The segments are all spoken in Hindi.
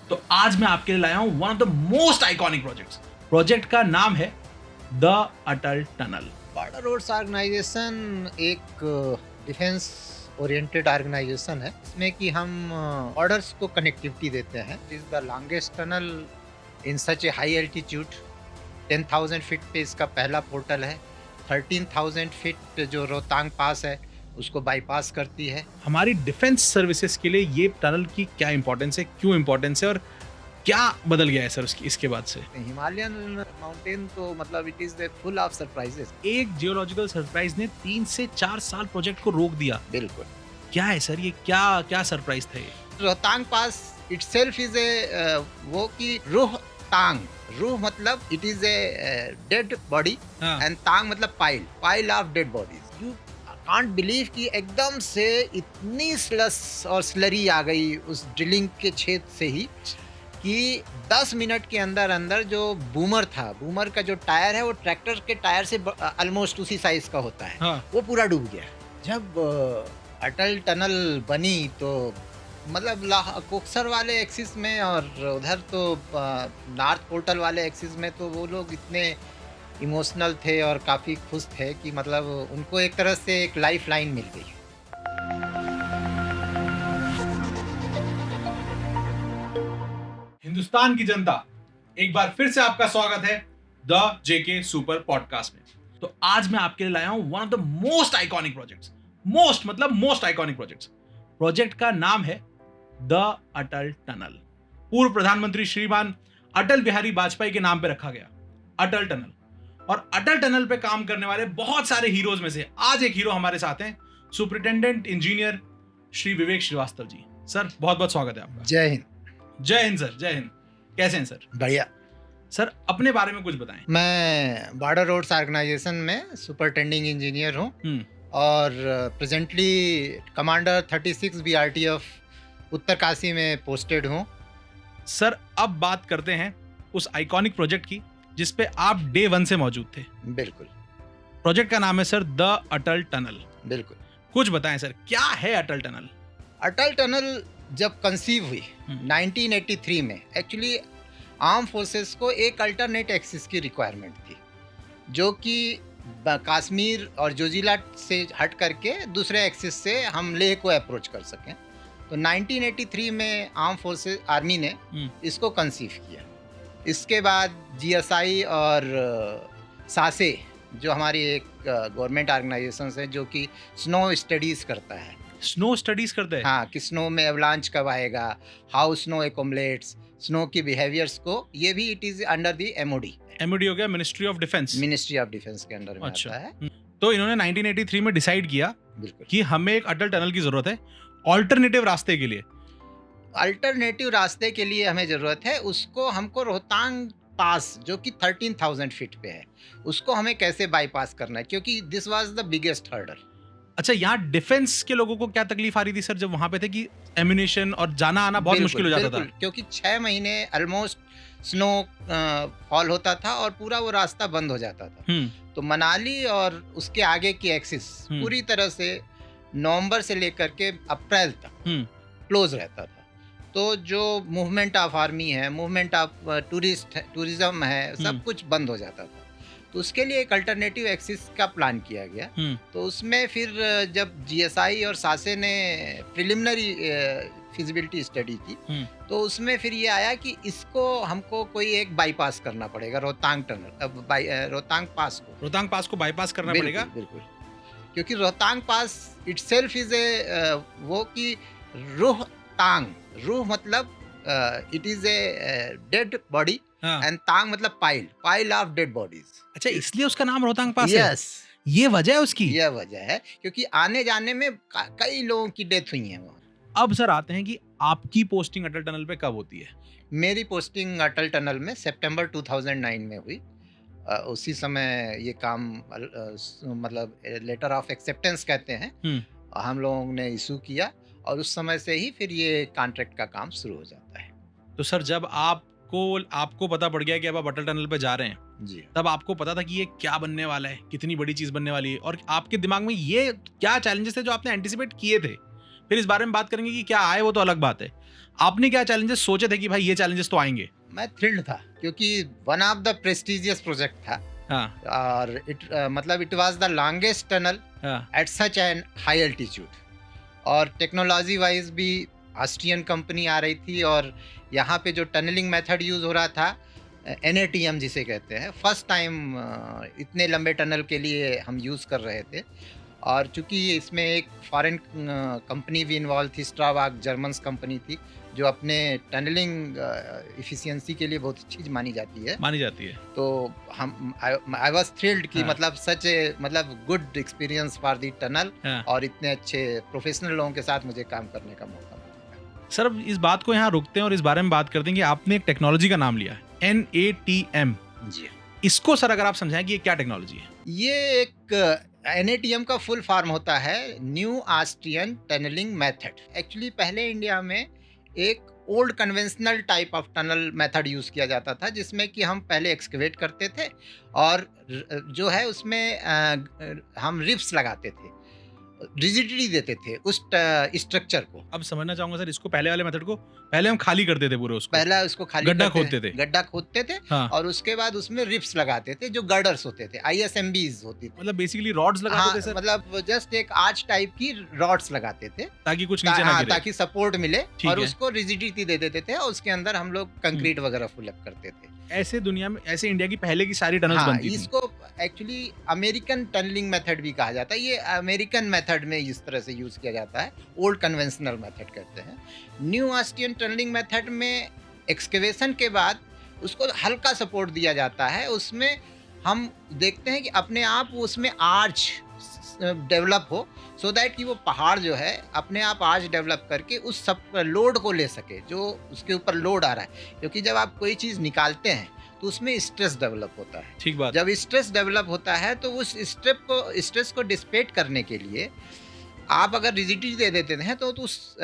तो आज मैं आपके लिए लाया हूं one of the most iconic projects. Project का नाम है the Atal tunnel. Border roads organisation एक डिफेंस ओरिएंटेड ऑर्गेनाइजेशन है। इसमें कि हम बॉर्डर्स को कनेक्टिविटी देते हैं। It is the longest tunnel in such a high altitude. 10,000 feet पे इसका पहला पोर्टल है। 13,000 फीट जो रोहतांग पास है उसको बाईपास करती है। हमारी डिफेंस सर्विसेज के लिए ये टनल की क्या इंपॉर्टेंस है, क्यों इंपॉर्टेंस है और क्या बदल गया है सर इसके बाद से? हिमालयन माउंटेन तो मतलब it is full of surprises. एक जियोलॉजिकल सरप्राइज ने 3 से 4 साल प्रोजेक्ट को रोक दिया। बिल्कुल। क्या है सर ये, क्या सरप्राइज था ये? Rohtang pass itself is a वो कि रूह मतलब it is a dead body and तांग मतलब pile of dead bodies. You can't believe कि एकदम से इतनी स्लस और स्लरी आ गई उस ड्रिलिंग के क्षेत्र से ही कि 10 मिनट के अंदर अंदर जो बूमर का जो टायर है वो ट्रैक्टर के टायर से ऑलमोस्ट उसी साइज का होता है। हाँ। वो पूरा डूब गया। जब अटल टनल बनी तो मतलब कोक्सर वाले एक्सिस में और उधर तो नॉर्थ पोर्टल वाले एक्सिस में तो वो लोग इतने इमोशनल थे और काफ़ी खुश थे कि मतलब उनको एक तरह से एक लाइफ लाइन मिल गई। हिंदुस्तान की जनता, एक बार फिर से आपका स्वागत है द जेके सुपर पॉडकास्ट में। तो आज मैं आपके लिए लाया हूं one of the most iconic projects. Most iconic projects. Project का नाम है द अटल टनल। पूर्व प्रधानमंत्री श्रीमान अटल बिहारी वाजपेयी के नाम पे रखा गया अटल टनल। और अटल टनल पे काम करने वाले बहुत सारे हीरोज में से आज एक हीरो हमारे साथ हैं, superintendent engineer Shri Vivek Srivastava ji. Sir बहुत बहुत स्वागत है आपका। जय हिंद। जय हिंद सर, जय हिंद। कैसे हैं सर? बढ़िया। सर अपने बारे में कुछ बताएं। मैं बॉर्डर रोड्स ऑर्गेनाइजेशन में सुपरिटेंडिंग इंजीनियर हूँ और प्रेजेंटली कमांडर 36 BRTF उत्तरकाशी में पोस्टेड हूँ। सर अब बात करते हैं उस आइकॉनिक प्रोजेक्ट की जिस पे आप डे 1 से मौजूद थे। बिल्कुल। प्रोजेक्ट का नाम है सर द अटल टनल। बिल्कुल। कुछ बताएं सर, क्या है अटल टनल? अटल टनल जब कंसीव हुई 1983 में, एक्चुअली आर्म फोर्सेस को एक अल्टरनेट एक्सिस की रिक्वायरमेंट थी जो कि कश्मीर और जोजिला से हट करके दूसरे एक्सिस से हम लेह को अप्रोच कर सकें। तो 1983 में आर्म फोर्सेस आर्मी ने इसको कंसीव किया। इसके बाद GSI और सासे जो हमारी एक गवर्नमेंट ऑर्गेनाइजेशन है जो कि स्नो स्टडीज करता है। स्नो स्टडीज करते हैं? हाँ, कि स्नो में एवलांच कब आएगा, हाउ स्नो एकोमलेट्स, स्नो की बिहेवियर्स को, ये भी it is under the MOD हो गया, ministry of defence. Ministry of defence के अंडर में आता है। तो इन्होंने 1983 में डिसाइड किया बिल्कुल कि हमें एक अटल टनल की जरूरत है ऑल्टरनेटिव रास्ते के लिए। अल्टरनेटिव रास्ते के लिए हमें ज़रूरत है। उसको हमको रोहतांग पास जो कि 13,000 फीट पे है उसको हमें कैसे बाईपास करना है, क्योंकि this was the biggest hurdle. अच्छा, यहाँ डिफेंस के लोगों को क्या तकलीफ आ रही थी सर जब वहां पे थे कि एम्यूनेशन और जाना आना बहुत मुश्किल हो जाता था? क्योंकि 6 महीने ऑलमोस्ट स्नो फॉल होता था और पूरा वो रास्ता बंद हो जाता था। तो मनाली और उसके आगे की एक्सिस पूरी तरह से नवंबर से लेकर के अप्रैल तक क्लोज रहता था। तो जो मूवमेंट ऑफ आर्मी है, मूवमेंट ऑफ टूरिज्म है, सब कुछ बंद हो जाता था। तो उसके लिए एक अल्टरनेटिव एक्सिस का प्लान किया गया। तो उसमें फिर जब GSI और सासे ने प्रिलिमिनरी फिजिबिलिटी स्टडी की तो उसमें फिर ये आया कि इसको हमको कोई एक बाईपास करना पड़ेगा, रोहतांग टनल, रोहतांग पास को बाईपास करना पड़ेगा। बिल्कुल, क्योंकि Rohtang pass itself is a वो कि रूह मतलब it is a dead body and तांग मतलब पाइल ऑफ डेड बॉडीज। अच्छा, इसलिए उसका नाम रोहतांग पास है? यस, ये वजह है उसकी? ये वजह है क्योंकि आने जाने में कई लोगों की डेथ हुई है वहाँ। अब सर आते हैं कि आपकी पोस्टिंग अटल टनल पे कब होती है? मेरी पोस्टिंग अटल टनल में सितंबर 2009 में हुई। उसी समय ये काम मतलब लेटर ऑफ एक्सेप्टेंस कहते हैं, हम लोगों ने इशू किया और उस समय से ही फिर ये कॉन्ट्रैक्ट का काम शुरू हो जाता है। तो सर जब आपको पता पड़ गया कि अब आप अटल टनल पे जा रहे हैं जी, तब आपको पता था कि ये क्या बनने वाला है, कितनी बड़ी चीज बनने वाली है, और आपके दिमाग में ये क्या चैलेंजेस थे जो आपने एंटिसिपेट किए थे? फिर इस बारे में बात करेंगे कि क्या आए वो तो अलग बात है। आपने क्या चैलेंजेस सोचे थे कि भाई ये चैलेंजेस तो आएंगे? मैं थ्रिल्ड था क्योंकि one of the prestigious project था। हाँ, और मतलब it was the longest tunnel at such an high altitude, और टेक्नोलॉजी वाइज भी ऑस्ट्रियन कंपनी आ रही थी, और यहाँ पे जो टनलिंग मेथड यूज़ हो रहा था NATM जिसे कहते हैं, फर्स्ट टाइम इतने लंबे टनल के लिए हम यूज़ कर रहे थे। और चूंकि इसमें एक फॉरेन कंपनी भी इन्वॉल्व थी, स्ट्रावाग जर्मन्स कंपनी थी, जो अपने टनलिंग इफिशियंसी के लिए बहुत चीज़ मानी जाती है। तो हम आई वाज थ्रिल्ड कि मतलब सच मतलब good experience for the tunnel, और इतने अच्छे प्रोफेशनल लोगों के साथ मुझे काम करने का मौका मिला। सर अब इस बात को यहाँ रुकते हैं और इस बारे में बात करते हैं कि आपने एक टेक्नोलॉजी का नाम लिया है, NATM। जी, इसको सर अगर आप समझाएं कि ये क्या टेक्नोलॉजी है? ये एक NATM का फुल फॉर्म होता है new Austrian tunnelling method. Actually पहले इंडिया में एक old conventional type of tunnel method use किया जाता था, जिसमें कि हम पहले एक्सकेवेट करते थे और जो है उसमें हम रिप्स लगाते थे, रिजिडिटी देते थे उस स्ट्रक्चर को। अब समझना चाहूंगा सर, इसको पहले वाले मेथड को पहले हम खाली करते थे पूरे, उसको पहला उसको खाली गड्ढा खोदते थे हाँ। और उसके बाद उसमें रिप्स लगाते थे जो गर्डर्स होते थे, ISMBs होती थी, मतलब बेसिकली रॉड्स लगाते थे सर। मतलब जस्ट एक आर्च टाइप की रॉड्स लगाते थे ताकि कुछ नीचे ना गिरे, ताकि सपोर्ट मिले, और उसको रिजिडिटी दे देते थे, और उसके अंदर हम लोग कंक्रीट वगैरह फुल अप करते थे। ऐसे दुनिया में, ऐसे इंडिया की पहले की सारी टनल्स बनती थी। इसको एक्चुअली अमेरिकन टनलिंग मेथड भी कहा जाता है। ये अमेरिकन मेथड में इस तरह से यूज किया जाता है, ओल्ड कन्वेंशनल मेथड कहते हैं। न्यू ऑस्ट्रियन टनलिंग मेथड में एक्सकेवेशन के बाद उसको हल्का सपोर्ट दिया जाता है। उसमें हम देखते हैं कि अपने आप उसमें आर्च डेवलप हो, सो दैट कि वो पहाड़ जो है अपने आप आर्च डेवलप करके उस सब लोड को ले सके जो उसके ऊपर लोड आ रहा है। क्योंकि जब आप कोई चीज़ निकालते हैं तो उसमें स्ट्रेस डेवलप होता है। ठीक बात। जब स्ट्रेस डेवलप होता है तो उस स्ट्रेस को डिस्पेट करने के लिए आप अगर रिजिडिटी दे देते हैं तो उस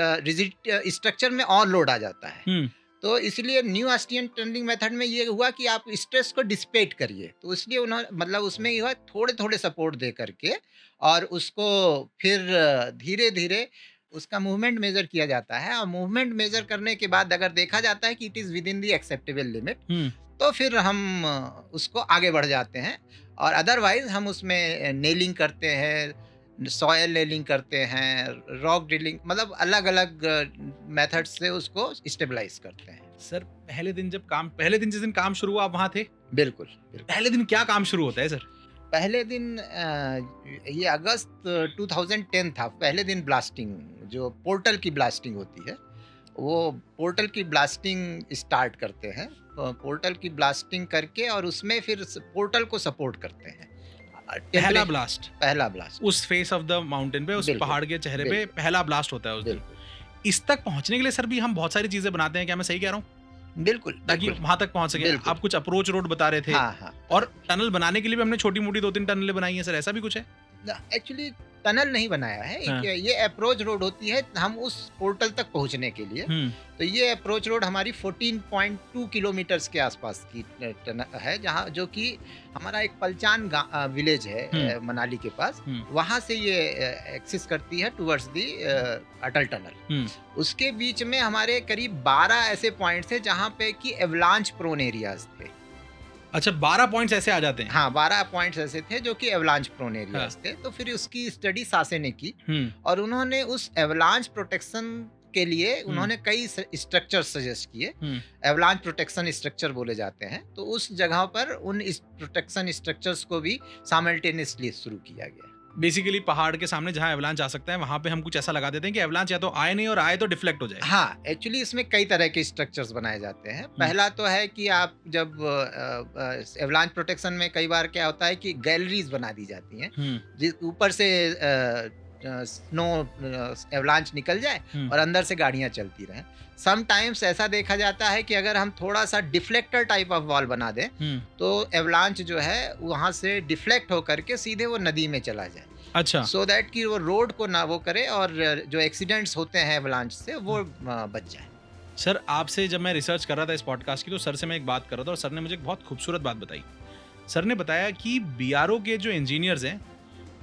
स्ट्रक्चर में और लोड आ जाता है। तो इसलिए न्यू ऑस्ट्रियन टनलिंग मेथड में ये हुआ कि आप स्ट्रेस को डिस्पेट करिए, तो इसलिए उन्होंने मतलब उसमें ये हुआ थोड़े थोड़े सपोर्ट दे करके, और उसको फिर धीरे धीरे उसका मूवमेंट मेजर किया जाता है। और मूवमेंट मेजर करने के बाद अगर देखा जाता है कि it is with in the acceptable limit, तो फिर हम उसको आगे बढ़ जाते हैं। और अदरवाइज हम उसमें नेलिंग करते हैं, सॉयल नेलिंग करते हैं, रॉक ड्रिलिंग, मतलब अलग अलग मेथड से उसको स्टेबलाइज करते हैं। सर पहले दिन जिस दिन काम शुरू हुआ आप वहाँ थे? बिल्कुल। पहले दिन क्या काम शुरू होता है सर? पहले दिन ये अगस्त 2010 था। पहले दिन ब्लास्टिंग, जो पोर्टल की ब्लास्टिंग होती है, वो पोर्टल की ब्लास्टिंग स्टार्ट करते हैं। पोर्टल की ब्लास्टिंग करके और उसमें फिर पोर्टल को सपोर्ट करते हैं। पहला ब्लास्ट उस फेस ऑफ द माउंटेन पे, उस पहाड़ के चेहरे पे पहला ब्लास्ट होता है उस दिन। इस तक पहुंचने के लिए सर भी हम बहुत सारी चीजें बनाते हैं, क्या मैं सही कह रहा हूँ? बिल्कुल, ताकि वहां तक पहुंच सके। आप कुछ अप्रोच रोड बता रहे थे। हाँ। और टनल बनाने के लिए भी हमने छोटी मोटी 2-3 टनलें बनाई हैं सर, ऐसा भी कुछ है? एक्चुअली टनल नहीं बनाया है। हाँ। ये अप्रोच रोड होती है हम उस पोर्टल तक पहुंचने के लिए। तो ये अप्रोच रोड हमारी 14.2 किलोमीटर्स के आसपास की है, जहाँ जो कि हमारा एक पलचान विलेज है मनाली के पास, वहां से ये एक्सेस करती है टुवर्ड्स दी अटल टनल। उसके बीच में हमारे करीब 12 ऐसे पॉइंट्स हैं जहाँ पे कि एवलांच प्रोन एरियाज थे। अच्छा, 12 पॉइंट्स ऐसे आ जाते हैं? हाँ, 12 पॉइंट्स ऐसे थे जो कि एवलांच प्रोन एरियाज थे। तो फिर उसकी स्टडी सासे ने की, और उन्होंने उस एवलांच प्रोटेक्शन के लिए उन्होंने कई स्ट्रक्चर सजेस्ट किए। एवलांच प्रोटेक्शन स्ट्रक्चर बोले जाते हैं। तो उस जगह पर उन प्रोटेक्शन स्ट्रक्चर्स को भी साइमल्टेनियसली शुरू किया गया। बेसिकली पहाड़ के सामने जहाँ एवलांच आ सकता है वहां पे हम कुछ ऐसा लगा देते हैं कि एवलांच या तो आए नहीं, और आए तो डिफ्लेक्ट हो जाए। हाँ, एक्चुअली इसमें कई तरह के स्ट्रक्चर्स बनाए जाते हैं। पहला तो है कि आप जब एवलांच प्रोटेक्शन में कई बार क्या होता है कि गैलरीज बना दी जाती हैं, जिस ऊपर से स्नो एवलांच निकल जाए और अंदर से गाड़ियां चलती रहें। समटाइम्स ऐसा देखा जाता है कि अगर हम थोड़ा सा डिफ्लेक्टर टाइप ऑफ वॉल बना दें तो एवलांच जो है वहां से डिफ्लेक्ट होकर के सीधे वो नदी में चला जाए। अच्छा, सो दैट कि वो रोड को ना वो करे और जो एक्सीडेंट्स होते हैं एवलांच से वो बच जाए। सर आपसे जब मैं रिसर्च कर रहा था इस पॉडकास्ट की, तो सर से मैं एक बात कर रहा था और सर ने मुझे एक बहुत खूबसूरत बात बताई। सर ने बताया कि BRO के जो इंजीनियर्स हैं,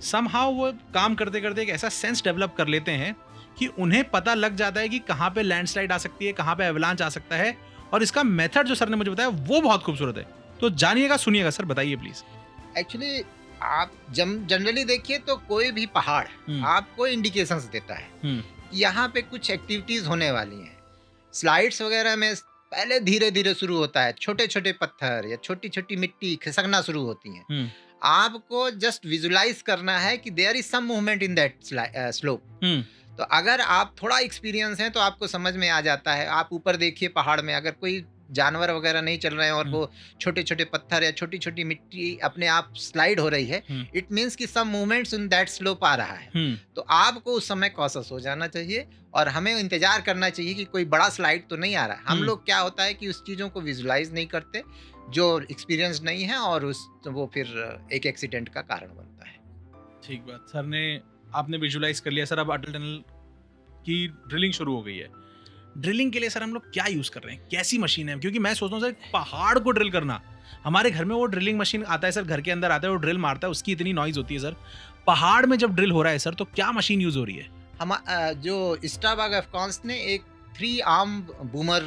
समहाउ वो काम करते करते एक ऐसा सेंस डेवलप कर लेते हैं कि उन्हें पता लग जाता है कि कहाँ पे लैंडस्लाइड आ सकती है, कहाँ पे एवलांच आ सकता है, और इसका मेथड जो सर ने मुझे बताया वो बहुत खूबसूरत है। तो जानिएगा, सुनिएगा सर, बताइए प्लीज। एक्चुअली आप जनरली देखिए तो कोई भी पहाड़ आपको इंडिकेशंस देता है यहाँ पे कुछ एक्टिविटीज होने वाली हैं। स्लाइड्स वगैरह में पहले धीरे धीरे शुरू होता है, छोटे छोटे पत्थर या छोटी छोटी मिट्टी खिसकना शुरू होती हैं। आपको जस्ट विजुलाइज करना है कि there is some movement in that slope. तो अगर आप थोड़ा एक्सपीरियंस है तो आपको समझ में आ जाता है। आप ऊपर देखिए पहाड़ में, अगर कोई जानवर वगैरह नहीं चल रहे हैं और वो छोटे छोटे पत्थर या छोटी छोटी मिट्टी अपने आप स्लाइड हो रही है, इट मीन्स कि सम मूवमेंट्स इन दैट स्लोप आ रहा है। तो आपको उस समय कॉशस हो जाना चाहिए और हमें इंतजार करना चाहिए कि कोई बड़ा स्लाइड तो नहीं आ रहा है। हम लोग क्या होता है कि उस चीज़ों को विजुलाइज नहीं करते, जो एक्सपीरियंस नहीं है, और वो फिर एक एक्सीडेंट का कारण बनता है। ठीक बात सर ने, आपने विजुलाइज कर लिया सर। अब अटल टनल की ड्रिलिंग शुरू हो गई है। ड्रिलिंग के लिए सर हम लोग क्या यूज कर रहे हैं, कैसी मशीन है? क्योंकि मैं सोचता हूँ सर, पहाड़ को ड्रिल करना, हमारे घर में वो ड्रिलिंग मशीन आता है सर, घर के अंदर आता है, वो ड्रिल मारता है, उसकी इतनी नॉइज होती है सर। पहाड़ में जब ड्रिल हो रहा है सर, तो क्या मशीन यूज हो रही है? हम जो स्टारबग अफकॉन्स ने एक 3 arm boomer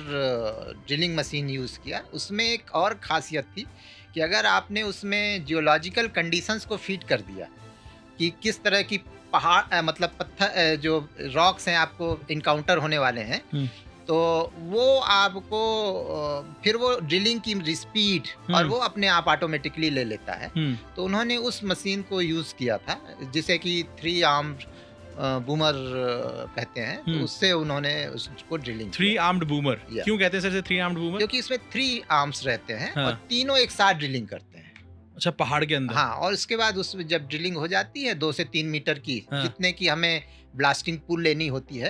drilling machine use किया। उसमें एक और खासियत थी कि अगर आपने उसमें जियोलॉजिकल कंडीशंस को फीड कर दिया कि किस तरह की पहाड़ मतलब पत्थर जो रॉक्स हैं आपको इनकाउंटर होने वाले हैं, तो वो आपको फिर वो ड्रिलिंग की स्पीड और वो अपने आप ऑटोमेटिकली ले लेता है। तो उन्होंने उस मशीन को यूज किया था, जिसे कि 3 आर्म बूमर कहते हैं। तो उससे उन्होंने उसको ड्रिलिंग 3 आर्म्ड बूमर क्यों कहते हैं सर 3 आर्म्ड बूमर? क्योंकि इसमें 3 आर्म्स रहते हैं और तीनों एक साथ ड्रिलिंग करते हैं। अच्छा, पहाड़ के अंदर? हाँ, और उसके बाद उसमें जब ड्रिलिंग हो जाती है 2 से 3 मीटर की, जितने की हमें ब्लास्टिंग पूल लेनी होती है,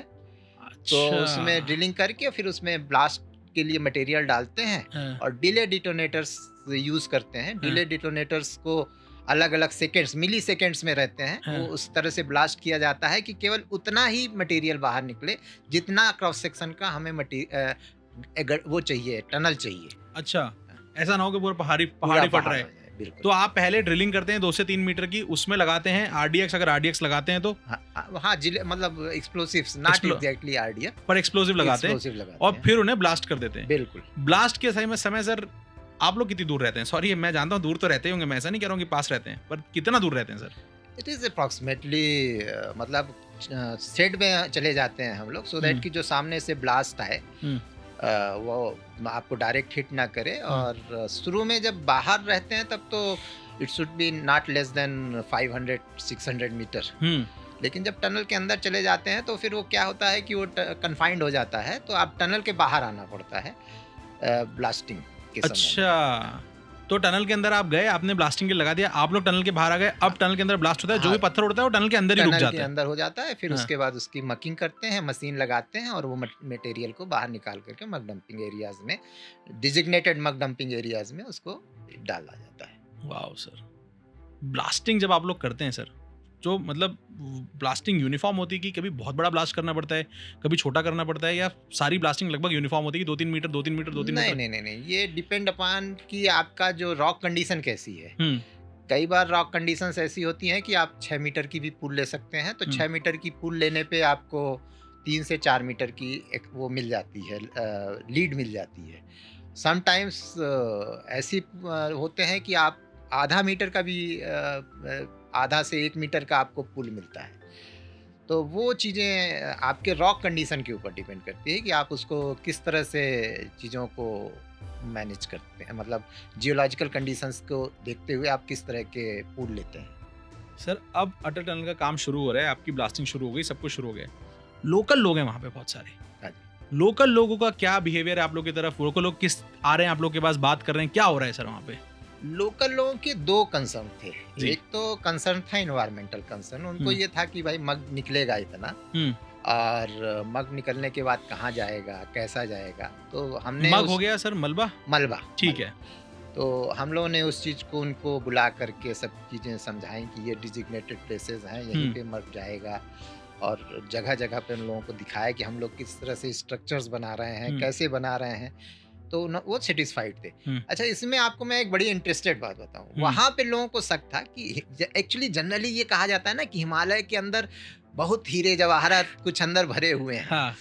तो उसमें ड्रिलिंग करके फिर उसमें ब्लास्ट के लिए मटेरियल डालते हैं और डिले डिटोनेटर्स यूज करते हैं। डिले डिटोनेटर्स को अलग अलग सेकेंड्स, मिली सेकेंड्स में रहते हैं। वो उस तरह से ब्लास्ट किया जाता है कि केवल उतना ही मटेरियल बाहर निकले जितना क्रॉस सेक्शन का हमें वो चाहिए, टनल चाहिए। अच्छा, ऐसा ना हो कि पूरा पहाड़ी फट रहा है। तो आप पहले ड्रिलिंग करते हैं 2 से 3 मीटर की, उसमें लगाते हैं आरडीएक्स, अगर आरडीएक्स लगाते हैं तो मतलब एक्सप्लोसिव्स, नॉट एग्जैक्टली आरडीएक्स, पर एक्सप्लोसिव लगाते हैं और फिर उन्हें ब्लास्ट कर देते हैं। बिल्कुल। ब्लास्ट के समय सर आप लोग कितनी दूर रहते हैं? सॉरी, मैं जानता हूँ दूर तो रहते होंगे, मैं ऐसा नहीं कह रहा हूँ कि पास रहते हैं, पर कितना दूर रहते हैं सर? इट इज अप्रॉक्सीमेटली मतलब सेट में चले जाते हैं हम लोग, सो दैट कि जो सामने से ब्लास्ट आए वो आपको डायरेक्ट हिट ना करे। और शुरू में जब बाहर रहते हैं तब तो it should be not less than 500-600 metre. लेकिन जब टनल के अंदर चले जाते हैं तो फिर वो क्या होता है कि वो कन्फाइंड हो जाता है, तो आप टनल के बाहर आना पड़ता है ब्लास्टिंग के समय। अच्छा, तो टनल के अंदर आप गए, आपने ब्लास्टिंग के लगा दिया, आप लोग टनल के बाहर आ गए, अब टनल के अंदर ब्लास्ट होता है, जो भी पत्थर उड़ता है वो टनल के अंदर ही रुक जाता है, टनल के अंदर हो जाता है। फिर उसके बाद उसकी मकिंग करते हैं, मशीन लगाते हैं और वो मटेरियल को बाहर निकाल करके मग डंपिंग एरियाज में, डिजिग्नेटेड मग डंपिंग एरियाज में उसको डाला जाता है। वाओ सर, ब्लास्टिंग जब आप लोग करते हैं सर, जो मतलब ब्लास्टिंग यूनिफॉर्म होती है कि कभी बहुत बड़ा ब्लास्ट करना पड़ता है, कभी छोटा करना पड़ता है, या सारी ब्लास्टिंग लगभग यूनिफॉर्म होती है 2-3 मीटर 2-3 मीटर 2-3 मीटर? नहीं, ये डिपेंड अपॉन कि आपका जो रॉक कंडीशन कैसी है। कई बार रॉक कंडीशंस ऐसी होती हैं कि आप 6 मीटर की भी पुल ले सकते हैं, तो 6 मीटर की पुल लेने पे आपको 3 से 4 मीटर की एक वो मिल जाती है, लीड मिल जाती है। समटाइम्स ऐसी होते हैं कि आप आधा मीटर का भी आधा से 1 मीटर का आपको पुल मिलता है। तो वो चीज़ें आपके रॉक कंडीशन के ऊपर डिपेंड करती है कि आप उसको किस तरह से चीज़ों को मैनेज करते हैं, मतलब जियोलॉजिकल कंडीशंस को देखते हुए आप किस तरह के पुल लेते हैं। सर, अब अटल टनल का काम शुरू हो रहा है, आपकी ब्लास्टिंग शुरू हो गई, सब कुछ शुरू हो गया। लोकल लोग हैं वहाँ पे बहुत सारे, लोकल लोगों का क्या बिहेवियर है आप लोग की तरफ? लोकल लोग किस आ रहे हैं आप लोग के पास, बात कर रहे हैं, क्या हो रहा है सर वहाँ पे? लोकल लोगों के 2 कंसर्न थे। एक तो कंसर्न था एनवायरमेंटल कंसर्न, उनको ये था कि भाई मग निकलेगा इतना, और मग निकलने के बाद कहाँ जाएगा, कैसा जाएगा। तो हमने मग हो गया सर मलबा, ठीक है। तो हम लोगों ने उस चीज़ को उनको बुला करके सब चीज़ें समझाएं कि ये डिजिग्नेटेड प्लेसेस हैं, यहीं पे मग जाएगा, और जगह जगह पे उन लोगों को दिखाया कि हम लोग किस तरह से स्ट्रक्चर्स बना रहे हैं, कैसे बना रहे हैं। तो वो सेटिस्फाइड थे। अच्छा, इसमें आपको मैं एक बड़ी इंटरेस्टेड बात बताऊं। वहाँ पे लोगों को शक था कि एक्चुअली जनरली ये कहा जाता है ना कि हिमालय के अंदर बहुत हीरे जवाहरात कुछ अंदर भरे हुए हैं। हाँ,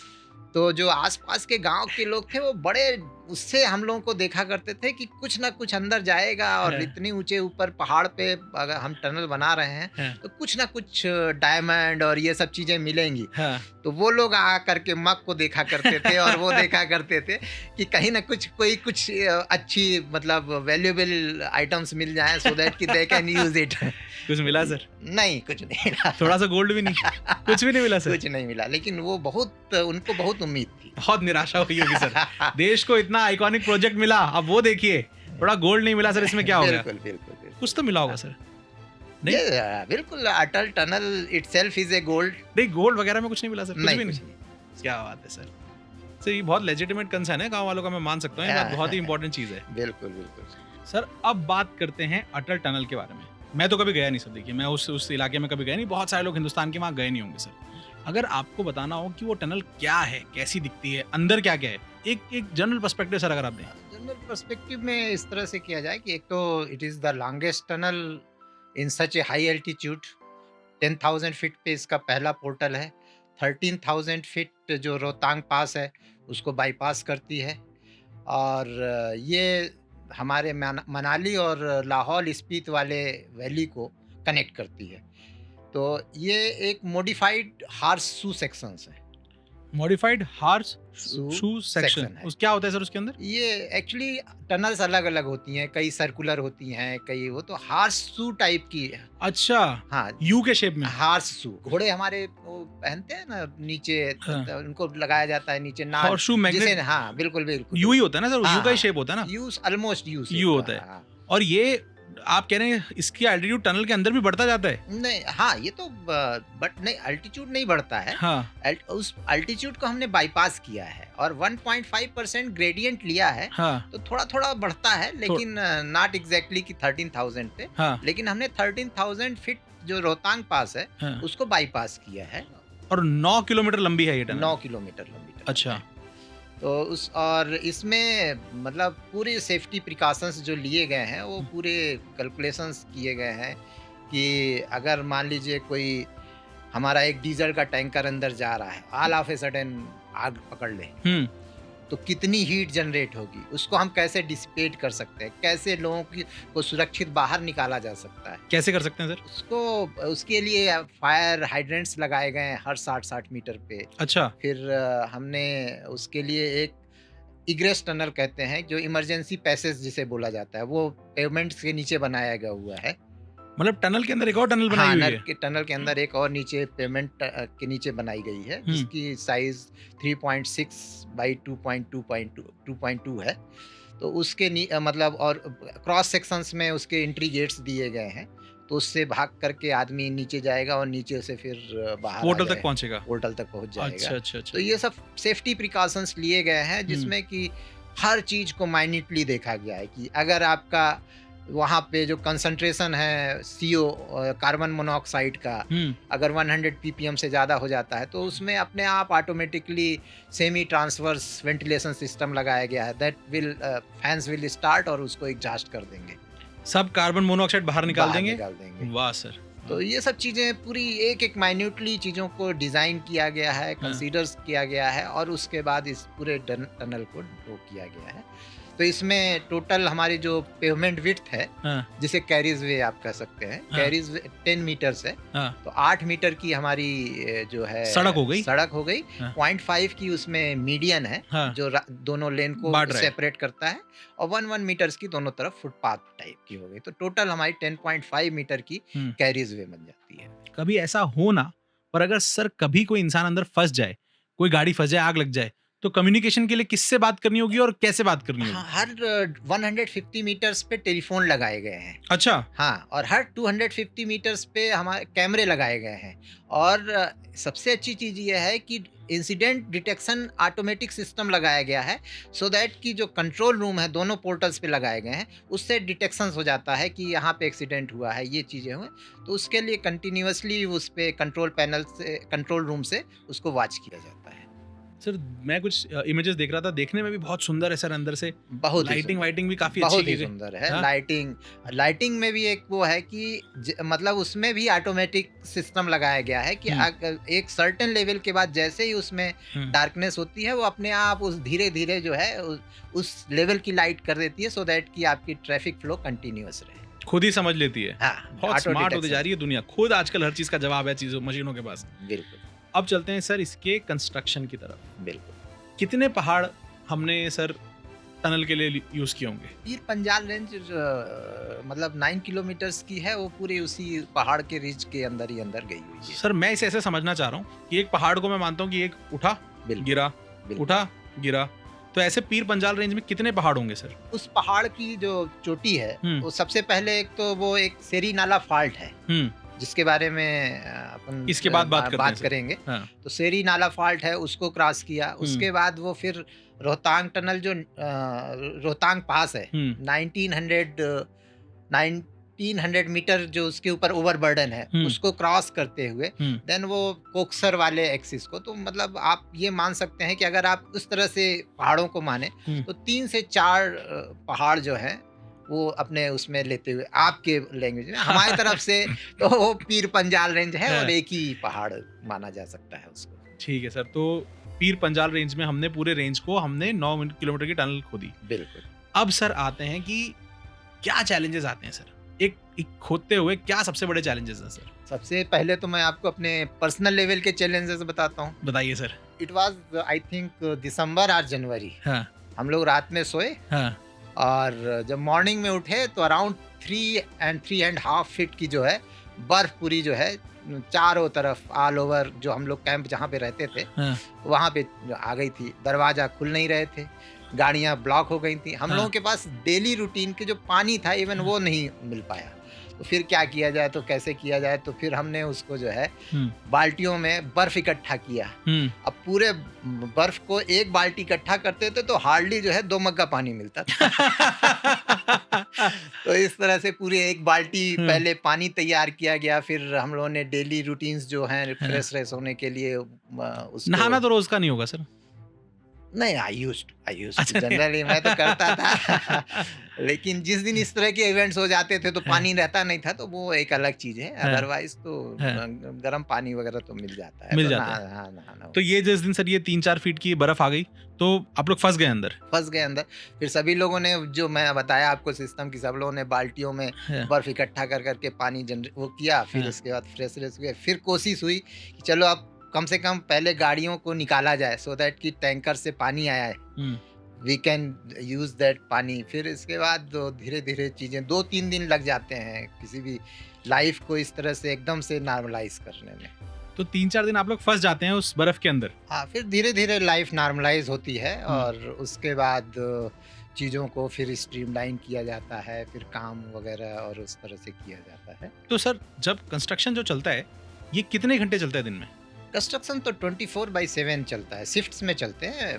तो जो आसपास के गांव के लोग थे वो बड़े उससे हम लोगों को देखा करते थे कि कुछ ना कुछ अंदर जाएगा, और हाँ। इतनी ऊंचे ऊपर पहाड़ पे अगर हम टनल बना रहे हैं हाँ, तो कुछ ना कुछ डायमंड और ये सब चीजें मिलेंगी। हाँ। तो वो लोग आ करके मग को देखा करते थे और वो देखा करते थे कि कहीं ना कुछ अच्छी मतलब वैल्यूएबल आइटम्स मिल जाएं सो दैट कि दे कैन यूज इट। कुछ मिला सर? नहीं, कुछ नहीं मिला। थोड़ा सा गोल्ड भी नहीं? कुछ भी नहीं मिला सर? कुछ नहीं मिला, लेकिन वो उनको बहुत उम्मीद थी। बहुत निराशा हुई होगी सर। देश को इतना आइकॉनिक प्रोजेक्ट मिला, अब वो देखिए थोड़ा गोल्ड नहीं मिला सर, इसमें क्या हो गया? बिल्कुल बिल्कुल बिल्कुल। कुछ तो मिला होगा सर? नहीं? बिल्कुल, Atal tunnel itself is a gold. नहीं, गोल्ड वगैरह में कुछ नहीं मिला सर? कुछ नहीं, भी कुछ नहीं? नहीं। क्या बात है सर। सर ये बहुत लेजिटिमेट कंसर्न है गांव वालों का, मैं मान सकता हूँ, ये बात बहुत ही इंपॉर्टेंट चीज है। बिल्कुल बिल्कुल। सर अब बात करते हैं अटल टनल के बारे में। मैं तो कभी गया नहीं सर, देखिए मैं उस इलाके में कभी गया नहीं, बहुत सारे लोग हिंदुस्तान के वहाँ गए नहीं होंगे सर। अगर आपको बताना हो कि वो टनल क्या है, कैसी दिखती है, अंदर क्या क्या है, एक जनरल पर्सपेक्टिव सर अगर आप दें। जनरल पर्सपेक्टिव में इस तरह से किया जाए कि एक तो it is the longest tunnel in such a high altitude. 10,000 feet पे इसका पहला पोर्टल है। 13,000 फीट जो रोहतांग पास है उसको बाईपास करती है, और ये हमारे मनाली और लाहौल स्पीत वाले वैली को कनेक्ट करती है। तो ये एक मॉडिफाइड हार्स शू सेक्शंस है। मॉडिफाइड हार्स शू शू सेक्शन है। उस क्या होता है सर उसके अंदर? ये एक्चुअली टनल्स अलग अलग होती हैं, कई सर्कुलर होती हैं, कई वो तो हार्स शू टाइप की है। अच्छा, हाँ, यू के शेप में? हार्स शू घोड़े हमारे वो पहनते हैं ना नीचे, हाँ। तो उनको लगाया जाता है नीचे नाक, हॉर्स शू मैग्नेट, जिसे हाँ बिल्कुल बिल्कुल यू ही होता है ना सर? हाँ, यू का ही हाँ। शेप होता है ना? यू ऑलमोस्ट यू होता है। हाँ। और ये आप कह रहे हैं इसकी एल्टीट्यूड टनल के अंदर भी बढ़ता जाता है? नहीं, हाँ, ये तो बट नहीं, अल्टीट्यूड नहीं बढ़ता है। हाँ, उस अल्टीट्यूड को हमने बाईपास किया है और 1.5% ग्रेडियंट लिया है। हाँ, तो थोड़ा थोड़ा बढ़ता है, लेकिन नॉट एग्जैक्टली कि 13,000 पे। हाँ, लेकिन हमने 13,000 फीट जो रोहतांग पास है हाँ। उसको बाईपास किया है। और 9 किलोमीटर लंबी है ये टनल? 9 किलोमीटर लंबी। अच्छा। तो और इसमें मतलब पूरे सेफ्टी प्रिकॉशंस जो लिए गए हैं वो पूरे कैलकुलेशंस किए गए हैं कि अगर मान लीजिए कोई हमारा एक डीजल का टैंकर अंदर जा रहा है, ऑल ऑफ ए सडन आग पकड़ ले, तो कितनी हीट जनरेट होगी, उसको हम कैसे डिसिपेट कर सकते हैं, कैसे लोगों को सुरक्षित बाहर निकाला जा सकता है। कैसे कर सकते हैं सर? उसके लिए फायर हाइड्रेंट्स लगाए गए हैं हर 60 मीटर पे। अच्छा। फिर हमने उसके लिए एक इग्रेस टनल कहते हैं, जो इमरजेंसी पैसेज जिसे बोला जाता है, वो पेवमेंट्स के नीचे बनाया गया हुआ है। मतलब टनल के अंदर एक और टनल बनाई हुई है? टनल के अंदर एक और नीचे पेमेंट के नीचे बनाई गई है, जिसकी साइज 3.6 बाई 2.2 है। तो उसके मतलब और क्रॉस सेक्शंस में उसके एंट्री गेट्स दिए गए हैं, तो उससे भाग करके आदमी नीचे जाएगा और नीचे से फिर बाहर पोर्टल तक पहुंचेगा? पोर्टल तक पहुंच जाएगा। अच्छा अच्छा अच्छा। तो ये सब सेफ्टी प्रिकॉशंस लिए गए हैं, जिसमें कि हर चीज को माइन्यूटली देखा गया है कि अगर आपका वहाँ पे जो कंसंट्रेशन है CO कार्बन मोनोऑक्साइड का अगर 100 ppm से ज़्यादा हो जाता है, तो उसमें अपने आप automatically semi transverse ventilation system लगाया गया है, that will fans will start और उसको एग्जॉस्ट कर देंगे, सब कार्बन मोनोऑक्साइड बाहर निकाल देंगे। वाह सर। तो ये सब चीज़ें पूरी एक माइन्यूटली चीज़ों को डिज़ाइन किया गया है, कंसीडर्स किया गया है, और उसके बाद इस पूरे टनल को ड्रॉ किया गया है। तो इसमें टोटल हमारी जो पेवमेंट विड्थ है, जिसे कैरीज वे आप कह सकते हैं, कैरीज वे 10 मीटर है, तो 8 मीटर की हमारी जो है सड़क हो गई। 0.5 की उसमें मीडियन है, जो दोनों लेन को सेपरेट करता है, और 1 मीटर्स की दोनों तरफ फुटपाथ टाइप की हो गई। तो टोटल हमारी 10.5 मीटर की कैरीज वे बन जाती है। कभी ऐसा हो ना, पर अगर सर कभी कोई इंसान अंदर फंस जाए, कोई गाड़ी फंस जाए, आग लग जाए, तो कम्युनिकेशन के लिए किससे बात करनी होगी और कैसे बात करनी होगी? हर 150 मीटर्स पे टेलीफोन लगाए गए हैं। अच्छा। हाँ, और हर 250 मीटर्स पे हमारे कैमरे लगाए गए हैं, और सबसे अच्छी चीज ये है कि इंसिडेंट डिटेक्शन ऑटोमेटिक सिस्टम लगाया गया है, सो दैट कि जो कंट्रोल रूम है दोनों पोर्टल्स पे लगाए गए हैं, उससे डिटेक्शन हो जाता है कि यहाँ पे एक्सीडेंट हुआ है, ये चीज़ें हुए, तो उसके लिए कंटिन्यूअसली उस पे कंट्रोल पैनल से, कंट्रोल रूम से उसको वॉच किया जाता है। सर मैं कुछ इमेजेस देख रहा था, देखने में भी बहुत सुंदर है सर, अंदर से बहुत लाइटिंग वाइटिंग भी काफी अच्छी बहुत ही की गई। सुंदर है। हाँ? लाइटिंग में भी एक वो है कि मतलब उसमें भी ऑटोमेटिक सिस्टम लगाया गया है कि एक सर्टेन लेवल के बाद जैसे ही उसमें डार्कनेस होती है वो अपने आप उस धीरे धीरे जो है उस लेवल की लाइट कर देती है, सो दैट कि आपकी ट्रैफिक फ्लो कंटिन्यूअस रहे, खुद ही समझ लेती है। हाँ, बहुत auto स्मार्ट होती detection। जा रही है दुनिया, खुद आजकल हर चीज का जवाब है चीजों मशीनों के पास। बिल्कुल अब चलते हैं सर इसके कंस्ट्रक्शन की तरफ। बिल्कुल। कितने पहाड़ हमने सर टनल के लिए यूज किए होंगे? पीर पंजाल रेंज मतलब 9 किलोमीटर्स की है, वो पूरी उसी पहाड़ के रिज के अंदर ही अंदर गई हुई है। सर मैं इसे ऐसे समझना चाह रहा हूँ कि एक पहाड़ को मैं मानता हूँ कि एक उठा बिल्कुल, गिरा, बिल्कुल। उठा गिरा, तो ऐसे पीर पंजाल रेंज में कितने पहाड़ होंगे सर? उस पहाड़ की जो चोटी है वो सबसे पहले एक तो वो एक सेरी नाला फॉल्ट है जिसके बारे में अपन इसके बाद बात करेंगे। हाँ। तो सेरी नाला फॉल्ट है, उसको क्रॉस किया, उसके बाद वो फिर रोहतांग टनल जो रोहतांग पास है 1900 मीटर जो उसके ऊपर ओवरबर्डन है उसको क्रॉस करते हुए देन वो कोक्सर वाले एक्सिस को, तो मतलब आप ये मान सकते हैं कि अगर आप उस तरह से पहाड़ों को माने तो 3 से 4 पहाड़ जो हैं वो अपने उसमें लेते हुए आपके लैंग्वेज में, हमारी तरफ से तो वो पीर पंजाल रेंज है और एक ही पहाड़ माना जा सकता है उसको। ठीक है सर, तो पीर पंजाल रेंज में हमने पूरे रेंज को हमने 9 किलोमीटर की टनल खोदी। बिल्कुल। अब सर आते हैं कि क्या चैलेंजेस आते हैं सर एक खोदते हुए, क्या सबसे बड़े चैलेंजेस हैं सर? सबसे पहले तो मैं आपको अपने पर्सनल लेवल के चैलेंजेस बताता हूँ। बताइए sir. It was I think December और जनवरी। हाँ। हम लोग रात में सोए। हाँ। और जब मॉर्निंग में उठे तो अराउंड 3.5 फीट की जो है बर्फ पूरी जो है चारों तरफ ऑल ओवर जो हम लोग कैंप जहाँ पे रहते थे वहाँ पे आ गई थी। दरवाजा खुल नहीं रहे थे, गाड़ियाँ ब्लॉक हो गई थी। हम लोगों के पास डेली रूटीन के जो पानी था इवन वो नहीं मिल पाया। तो फिर क्या किया जाए, तो कैसे किया जाए, तो फिर हमने उसको जो है बाल्टियों में बर्फ इकट्ठा किया। अब पूरे बर्फ को एक बाल्टी इकट्ठा करते थे तो हार्डली जो है 2 मग्गा पानी मिलता था। तो इस तरह से पूरी एक बाल्टी पहले पानी तैयार किया गया। फिर हम लोगों ने डेली रूटीन्स जो हैं फ्रेश होने के लिए नहाना तो रोज का नहीं होगा सर? नहीं, आई यूज्ड जनरली मैं तो करता था। लेकिन जिस दिन इस तरह के इवेंट्स हो जाते थे तो पानी रहता नहीं था, तो वो एक अलग चीज है। अदरवाइज तो गर्म पानी वगैरह तो मिल जाता है। हाँ। तो ये जिस दिन सर ये 3-4 फीट की बर्फ आ गई तो आप लोग फंस गए अंदर। फिर सभी लोगों ने, जो मैं बताया आपको सिस्टम की, सब लोगों ने बाल्टियों में बर्फ इकट्ठा कर करके पानी वो किया। फिर उसके बाद फ्रेश हुए। फिर कोशिश हुई कि चलो अब कम से कम पहले गाड़ियों को निकाला जाए, सो दैट कि टैंकर से पानी आया है, वी कैन यूज दैट पानी। फिर इसके बाद धीरे धीरे चीज़ें 2-3 दिन लग जाते हैं किसी भी लाइफ को इस तरह से एकदम से नॉर्मलाइज करने में। तो 3-4 दिन आप लोग फंस जाते हैं उस बर्फ के अंदर। हाँ, फिर धीरे धीरे लाइफ नॉर्मलाइज होती है और उसके बाद चीज़ों को फिर स्ट्रीमलाइन किया जाता है, फिर काम वगैरह और उस तरह से किया जाता है। तो सर जब कंस्ट्रक्शन जो चलता है ये कितने घंटे चलता है दिन में? कंस्ट्रक्शन तो 24/7 चलता है, शिफ्ट्स में चलते हैं।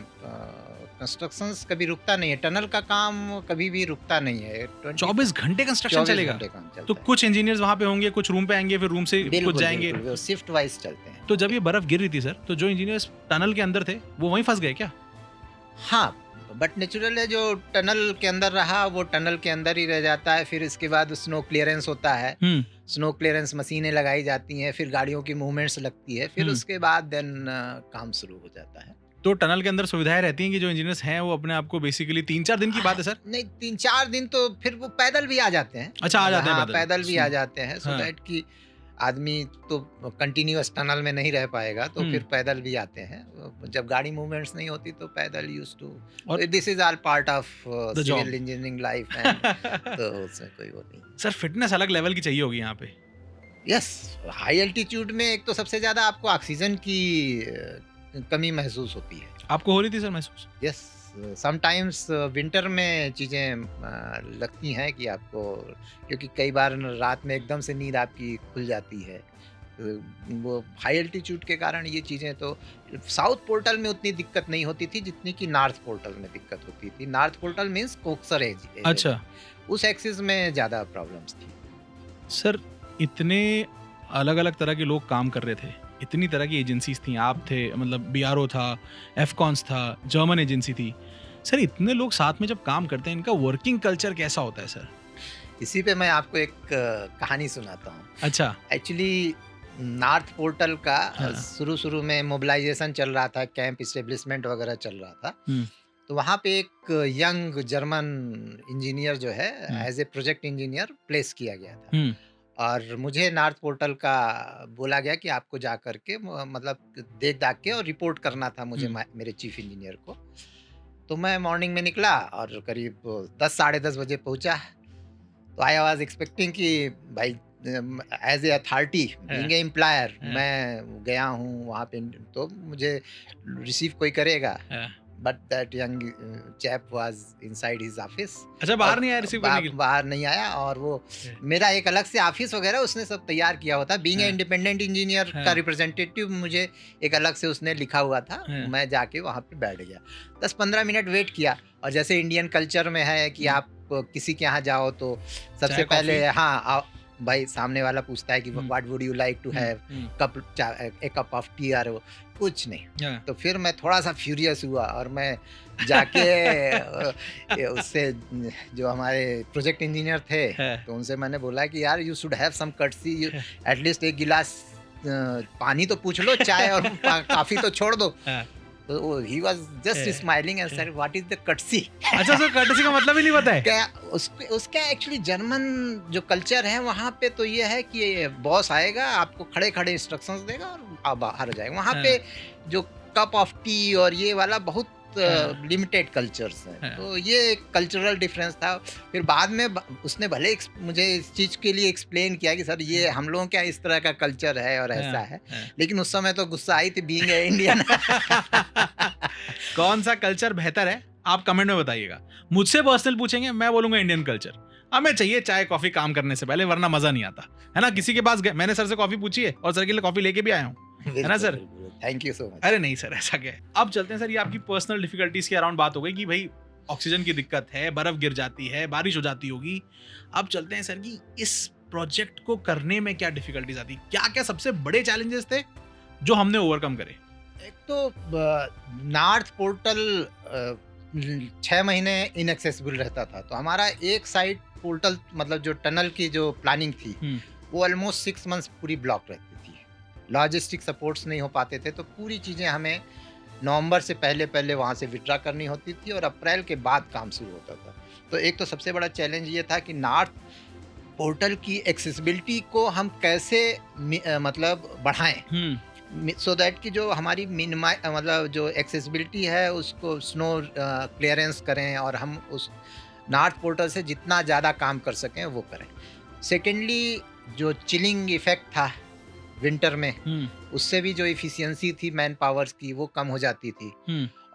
कंस्ट्रक्शन कभी रुकता नहीं है, टनल का काम कभी भी रुकता नहीं है। 24 घंटे कंस्ट्रक्शन चलेगा? तो कुछ इंजीनियर्स वहाँ पे होंगे, कुछ रूम पे आएंगे, फिर रूम से कुछ जाएंगे, शिफ्ट वाइज चलते हैं। तो जब ये बर्फ गिर रही थी सर, तो जो इंजीनियर्स टनल के अंदर थे वो वहीं फंस गए क्या? हाँ, बट नेचुरल है, जो टनल के अंदर रहा वो टनल के अंदर ही रह जाता है। फिर इसके बाद स्नो क्लियरेंस होता है, स्नो क्लियरेंस मशीनें लगाई जाती हैं, फिर गाड़ियों की मूवमेंट्स लगती है, फिर उसके बाद देन काम शुरू हो जाता है। तो टनल के अंदर सुविधाएं रहती हैं कि जो इंजीनियर्स हैं वो अपने आप को बेसिकली 3-4 दिन की बात है सर? नहीं, 3-4 दिन तो फिर वो पैदल भी आ जाते हैं। अच्छा, आ जाते हैं पैदल भी आ जाते हैं, सो दैट कि आदमी तो कंटिन्यूअस टनल में नहीं रह पाएगा, तो फिर पैदल भी आते हैं। जब गाड़ी मूवमेंट्स नहीं होती तो पैदल यूज्ड टू, और this is all part of civil engineering life. तो उसमें कोई वो नहीं। सर फिटनेस अलग लेवल की चाहिए होगी यहाँ पे। यस, हाई एल्टीट्यूड में एक तो सबसे ज्यादा आपको ऑक्सीजन की कमी महसूस होती है। आपको हो रही थी सर महसूस? यस, समटाइम्स विंटर में चीज़ें लगती हैं कि आपको, क्योंकि कई बार रात में एकदम से नींद आपकी खुल जाती है। वो हाई एल्टीट्यूड के कारण ये चीज़ें, तो साउथ पोर्टल में उतनी दिक्कत नहीं होती थी जितनी कि नॉर्थ पोर्टल में दिक्कत होती थी। North portal means Koksar edge. अच्छा, उस एक्सिस में ज़्यादा प्रॉब्लम्स थी। सर इतने अलग अलग तरह के लोग काम कर रहे थे, इतनी तरह की एजेंसीज थी, आप थे, मतलब BRO था, एफकॉन्स था, जर्मन एजेंसी थी सर, इतने लोग साथ में जब काम करते हैं, इनका वर्किंग कल्चर कैसा होता है सर? इसी पे मैं आपको एक कहानी सुनाता हूँ। अच्छा। एक्चुअली नॉर्थ पोर्टल का हाँ। शुरू में मोबिलाइजेशन चल रहा था, कैंप इस्टेब्लिशमेंट वगैरह चल रहा था। तो वहाँ पे एक यंग जर्मन इंजीनियर जो है as a project engineer place किया गया था, और मुझे नॉर्थ पोर्टल का बोला गया कि आपको जा करके मतलब देख दाख के और रिपोर्ट करना था मुझे मेरे चीफ इंजीनियर को। तो मैं मॉर्निंग में निकला और करीब 10 साढ़े 10 बजे पहुंचा। तो आई वाज एक्सपेक्टिंग कि भाई as a authority being a employer मैं गया हूँ वहाँ पे, तो मुझे रिसीव कोई करेगा। But that young chap was inside his office. अच्छा, बाहर नहीं आया रिसीव करने के लिए? बाहर नहीं आया, और वो मेरा एक अलग से ऑफिस वगैरह उसने सब तैयार किया हुआ था। बीइंग ए इंडिपेंडेंट इंजीनियर का रिप्रेजेंटेटिव मुझे एक अलग से उसने लिखा हुआ था। मैं जाके वहाँ पे बैठ गया, 10-15 मिनट वेट किया। और जैसे इंडियन कल्चर में है कि आप किसी के यहाँ जाओ तो सबसे पहले भाई सामने वाला पूछता है कि what would you like to have, cup of tea, और कुछ नहीं। तो फिर मैं थोड़ा सा फ्यूरियस हुआ और मैं जाके उससे जो हमारे प्रोजेक्ट इंजीनियर थे तो उनसे मैंने बोला कि यार you should have some courtesy, at least एक गिलास पानी तो पूछ लो, चाय और कॉफी तो छोड़ दो। तो he was just smiling and said what is the courtesy. अच्छा सर, कर्टसी का मतलब ही नहीं पता है क्या? उसका एक्चुअली जर्मन जो कल्चर है वहाँ पे तो ये है कि बॉस आएगा, आपको खड़े खड़े इंस्ट्रक्शंस देगा और आप बाहर हो जाएगा। वहाँ पे जो कप ऑफ टी और ये वाला बहुत लिमिटेड कल्चर्स हैं। तो ये एक कल्चरल डिफरेंस था। फिर बाद में उसने भले मुझे इस चीज के लिए एक्सप्लेन किया कि सर ये हम लोगों का इस तरह का कल्चर है और ऐसा है, लेकिन उस समय तो गुस्सा आई थी बीइंग इंडियन। कौन सा कल्चर बेहतर है आप कमेंट में बताइएगा। मुझसे पर्सनल पूछेंगे, मैं बोलूंगा इंडियन कल्चर। हमें चाहिए चाय कॉफी काम करने से पहले, वरना मजा नहीं आता है ना। किसी के पास मैंने सर से कॉफी पूछी है और सर के लिए कॉफी लेके भी आया हूँ, है ना sir? Thank you so much. अरे नहीं सर, ऐसा क्या है। अब चलते हैं सर, ये आपकी पर्सनल डिफिकल्टीज के अराउंड बात हो गई कि भाई ऑक्सीजन की दिक्कत है, बर्फ गिर जाती है, बारिश हो जाती होगी। अब चलते हैं सर कि इस प्रोजेक्ट को करने में क्या डिफिकल्टीज आती, क्या क्या सबसे बड़े चैलेंजेस थे जो हमने ओवरकम करे? एक तो नॉर्थ पोर्टल 6 महीने इनएक्सेसिबल रहता था। तो हमारा एक साइड पोर्टल मतलब जो टनल की जो प्लानिंग थी वो ऑलमोस्ट 6 मंथ्स पूरी ब्लॉक रहती थी। लॉजिस्टिक सपोर्ट्स नहीं हो पाते थे, तो पूरी चीज़ें हमें नवंबर से पहले वहाँ से विड्रा करनी होती थी और अप्रैल के बाद काम शुरू होता था। तो एक तो सबसे बड़ा चैलेंज ये था कि नॉर्थ पोर्टल की एक्सेसिबिलिटी को हम कैसे मतलब बढ़ाएं, सो दैट कि जो हमारी मतलब जो एक्सेसिबिलिटी है उसको स्नो क्लियरेंस करें और हम उस नॉर्थ पोर्टल से जितना ज़्यादा काम कर सकें वो करें। सेकेंडली जो चिलिंग इफेक्ट था विंटर में, उससे भी जो इफिशियंसी थी मैन पावर्स की वो कम हो जाती थी।